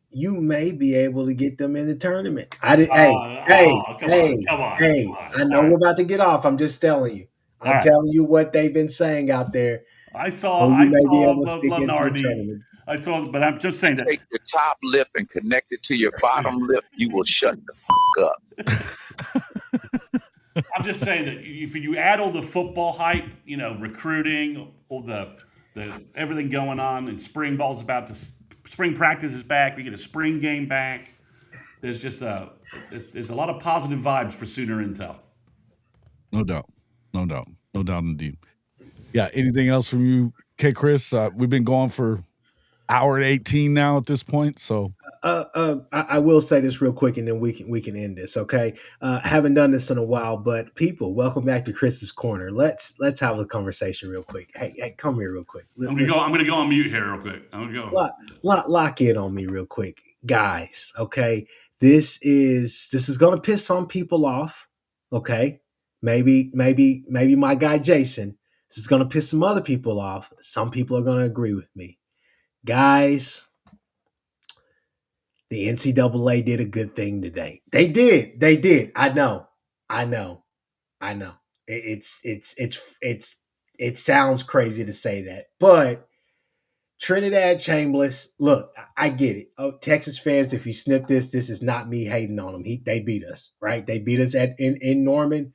Speaker 3: You may be able to get them in the tournament. Come on. I know we're about to get off. I'm just telling you. I'm telling you what they've been saying out there.
Speaker 2: I saw Lenardi. But I'm just saying that.
Speaker 4: Take your top lip and connect it to your bottom lip. You will shut the fuck
Speaker 2: up. I'm just saying that if you add all the football hype, recruiting, all the everything going on, and spring practice is back. We get a spring game back. There's just there's a lot of positive vibes for Sooner Intel.
Speaker 1: No doubt indeed. Yeah. Anything else from you, Kchris? We've been going for hour and 18 now at this point. So
Speaker 3: I will say this real quick, and then we can end this. Okay. I haven't done this in a while, but people, welcome back to Chris's Corner. Let's have a conversation real quick. Hey, come here real quick.
Speaker 2: I'm gonna go on mute here real quick. I'm gonna go.
Speaker 3: Lock in on me real quick, guys. Okay. This is gonna piss some people off. Okay. Maybe my guy Jason. This is gonna piss some other people off. Some people are gonna agree with me. Guys, the NCAA did a good thing today. They did. I know. It sounds crazy to say that, but Trinidad Chambliss, look, I get it. Oh, Texas fans, if you snip this is not me hating on them. They beat us, right? They beat us in Norman.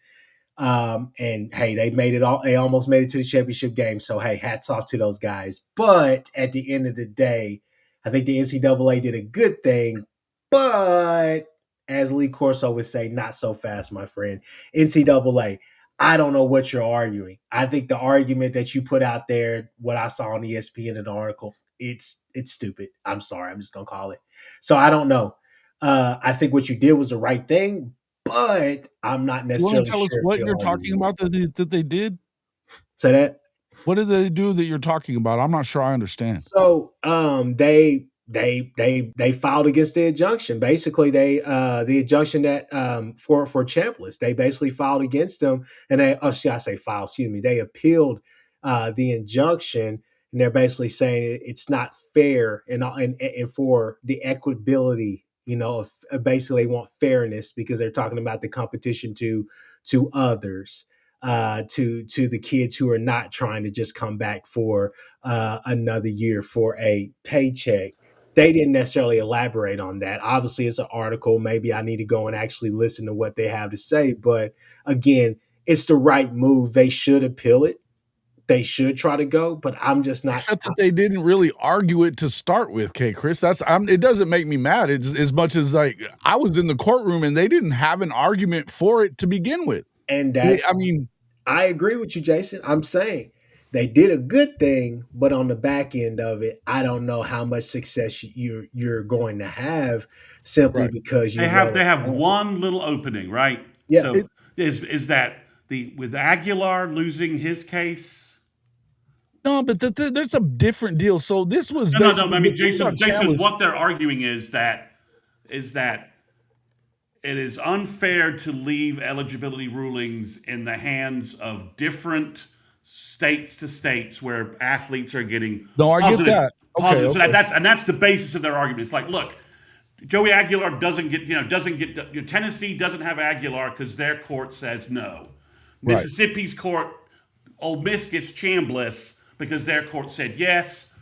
Speaker 3: And hey, they almost made it to the championship game. So hey, hats off to those guys. But at the end of the day, I think the NCAA did a good thing, but as Lee Corso would say, not so fast, my friend. NCAA, I don't know what you're arguing. I think the argument that you put out there, what I saw on ESPN in the article, it's stupid. I'm sorry. I'm just going to call it. So I don't know. I think what you did was the right thing, but I'm not necessarily.
Speaker 1: You want to tell us what you're talking about that they did?
Speaker 3: Say that.
Speaker 1: What did they do that you're talking about? I'm not sure I understand.
Speaker 3: So they they filed against the injunction. Basically, the injunction that for Chambliss, they basically filed against them, and should I say filed? Excuse me. They appealed the injunction, and they're basically saying it's not fair, and for the equitability, basically they want fairness because they're talking about the competition to others, to the kids who are not trying to just come back for another year for a paycheck. They didn't necessarily elaborate on that. Obviously, it's an article. Maybe I need to go and actually listen to what they have to say. But again, it's the right move. They should appeal it. They should try to go, but I'm just not.
Speaker 1: Except that they didn't really argue it to start with, Kchris. It doesn't make me mad. It's as much as like I was in the courtroom and they didn't have an argument for it to begin with.
Speaker 3: And I agree with you, Jason. I'm saying they did a good thing, but on the back end of it, I don't know how much success you're going to have simply because
Speaker 2: they have one little opening, right?
Speaker 3: Yeah.
Speaker 2: So is that with Aguilar losing his case?
Speaker 1: No, but there's a different deal. So this was
Speaker 2: no. I mean, Jason, what they're arguing is that it is unfair to leave eligibility rulings in the hands of different states to states where athletes are getting.
Speaker 1: No, I get that. Okay.
Speaker 2: So that's the basis of their argument. It's like, look, Joey Aguilar doesn't get Tennessee doesn't have Aguilar because their court says no.
Speaker 1: Right.
Speaker 2: Mississippi's court, Ole Miss gets Chambliss because their court said yes.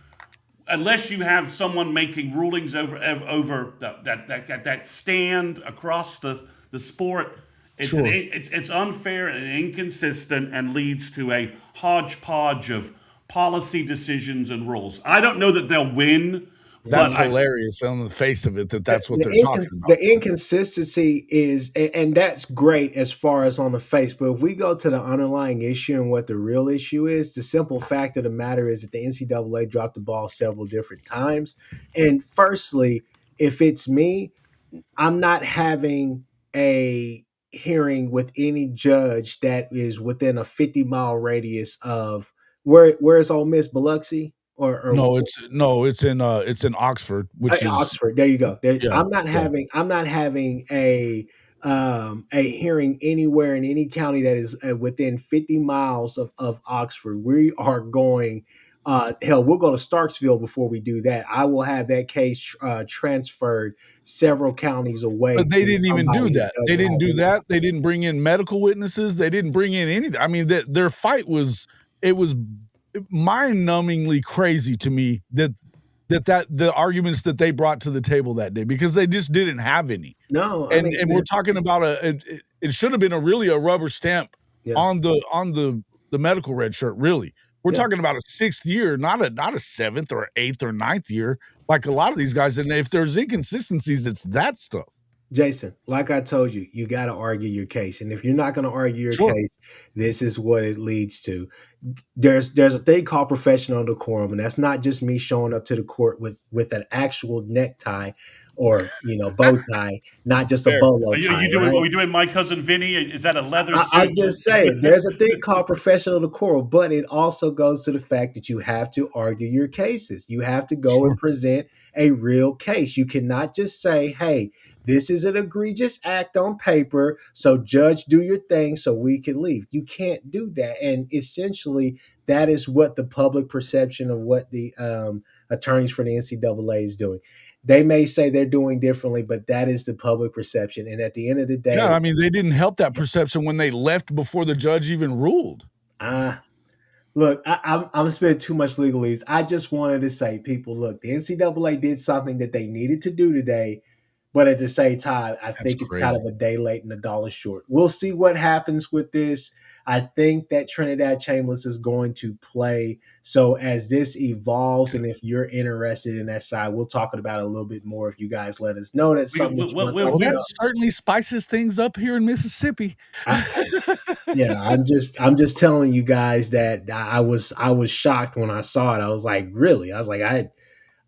Speaker 2: Unless you have someone making rulings over that stand across the sport, it's unfair and inconsistent and leads to a hodgepodge of policy decisions and rules. I don't know that they'll win.
Speaker 1: That's hilarious on the face of it that's what they're talking about.
Speaker 3: The inconsistency is, and that's great as far as on the face, but if we go to the underlying issue and what the real issue is, the simple fact of the matter is that the NCAA dropped the ball several different times. And firstly, if it's me, I'm not having a hearing with any judge that is within a 50-mile radius of where is Ole Miss, Biloxi?
Speaker 1: No, it's in Oxford, which is
Speaker 3: Oxford. There you go.
Speaker 1: Yeah,
Speaker 3: I'm not having a hearing anywhere in any county that is within 50 miles of Oxford. We are going. Hell, we'll go to Starksville before we do that. I will have that case transferred several counties away.
Speaker 1: But they didn't even do that. They didn't do that. They didn't bring in medical witnesses. They didn't bring in anything. I mean, their fight was mind-numbingly crazy to me that the arguments that they brought to the table that day, because they just didn't have any.
Speaker 3: No,
Speaker 1: and we're talking about it should have been a rubber stamp on the medical red shirt. Really, we're talking about a 6th year, not a 7th or 8th or 9th year like a lot of these guys. And if there's inconsistencies, it's that stuff.
Speaker 3: Jason, like I told you, you got to argue your case. And if you're not going to argue your case, this is what it leads to. There's a thing called professional decorum, and that's not just me showing up to the court with an actual necktie or bow tie, not just a bolo tie.
Speaker 2: Are we doing My Cousin Vinny? Is that a leather suit?
Speaker 3: I'm just saying, there's a thing called professional decorum, but it also goes to the fact that you have to argue your cases. You have to go and present a real case. You cannot just say, hey, this is an egregious act on paper, so judge, do your thing so we can leave. You can't do that. And essentially, that is what the public perception of what the attorneys for the NCAA is doing. They may say they're doing differently, but that is the public perception. And at the end of the day...
Speaker 1: Yeah, I mean, they didn't help that perception when they left before the judge even ruled.
Speaker 3: Look, I'm spending too much legalese. I just wanted to say, people, look, the NCAA did something that they needed to do today, but at the same time, I think it's kind of a day late and a dollar short. We'll see what happens with this. I think that Trinidad Chambliss is going to play. So as this evolves, and if you're interested in that side, we'll talk about it a little bit more if you guys let us know. That's something
Speaker 1: that certainly spices things up here in Mississippi.
Speaker 3: I'm just telling you guys that I was shocked when I saw it. I was like, really? I was like,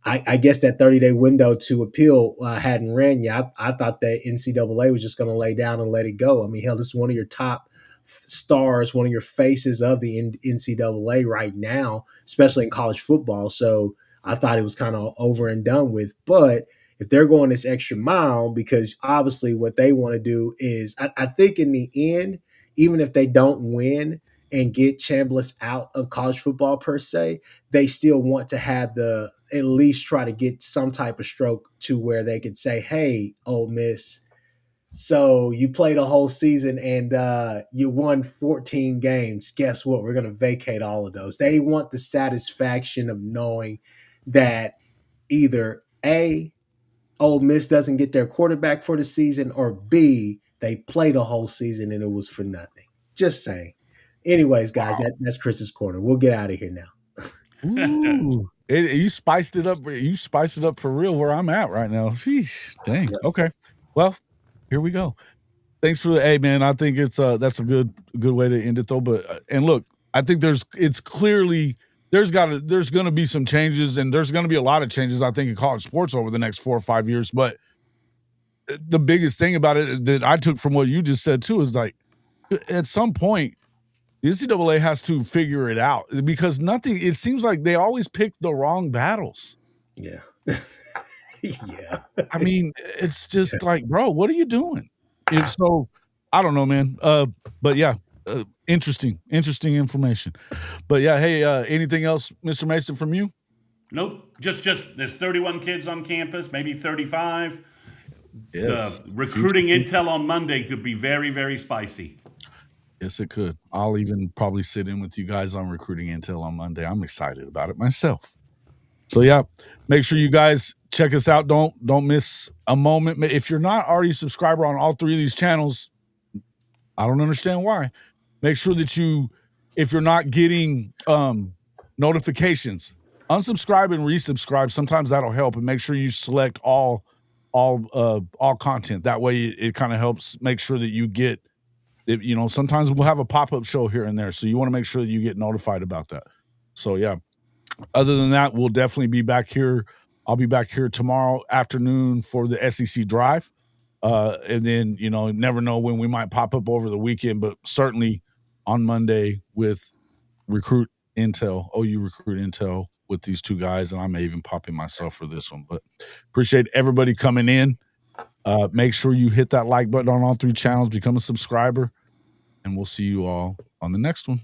Speaker 3: I guess that 30-day window to appeal hadn't ran yet. I thought that NCAA was just going to lay down and let it go. I mean, hell, this is one of your top stars, one of your faces of the NCAA right now, especially in college football. So I thought it was kind of over and done with. But if they're going this extra mile, because obviously what they want to do is, I think in the end, even if they don't win and get Chambliss out of college football per se, they still want to have at least try to get some type of stroke to where they could say, hey, Ole Miss, so you played a whole season and you won 14 games. Guess what? We're going to vacate all of those. They want the satisfaction of knowing that either A, Ole Miss doesn't get their quarterback for the season, or B, they played a whole season and it was for nothing. Just saying. Anyways, guys, that's Chris's corner. We'll get out of here now.
Speaker 1: Ooh, you spiced it up. You spiced it up for real where I'm at right now. Sheesh, dang.
Speaker 3: Yeah.
Speaker 1: Okay. Well, here we go. Thanks for the man. I think it's that's a good way to end it though. But and look, I think it's clearly there's going to be some changes, and there's going to be a lot of changes, I think, in college sports over the next 4 or 5 years. But the biggest thing about it that I took from what you just said too is like at some point the NCAA has to figure it out, because it seems like they always pick the wrong battles.
Speaker 3: Yeah. Yeah.
Speaker 1: I mean, it's just like, bro, what are you doing? And so I don't know, man. But yeah, interesting information. But yeah, hey, anything else, Mr. Mason, from you?
Speaker 2: Nope. Just there's 31 kids on campus, maybe 35.
Speaker 1: Yes.
Speaker 2: The recruiting intel on Monday could be very, very spicy.
Speaker 1: Yes, it could. I'll even probably sit in with you guys on recruiting intel on Monday. I'm excited about it myself. So yeah, make sure you guys check us out. Don't miss a moment. If you're not already a subscriber on all 3 of these channels, I don't understand why. Make sure that if you're not getting notifications, unsubscribe and resubscribe. Sometimes that'll help, and make sure you select all content. That way it kind of helps make sure that you get it. You know, sometimes we'll have a pop-up show here and there, so you want to make sure that you get notified about that. So yeah. Other than that, we'll definitely be back here. I'll be back here tomorrow afternoon for the SEC drive. And then, never know when we might pop up over the weekend, but certainly on Monday with recruit intel, OU recruit intel with these 2 guys. And I may even pop in myself for this one, but appreciate everybody coming in. Make sure you hit that like button on all 3 channels, become a subscriber, and we'll see you all on the next one.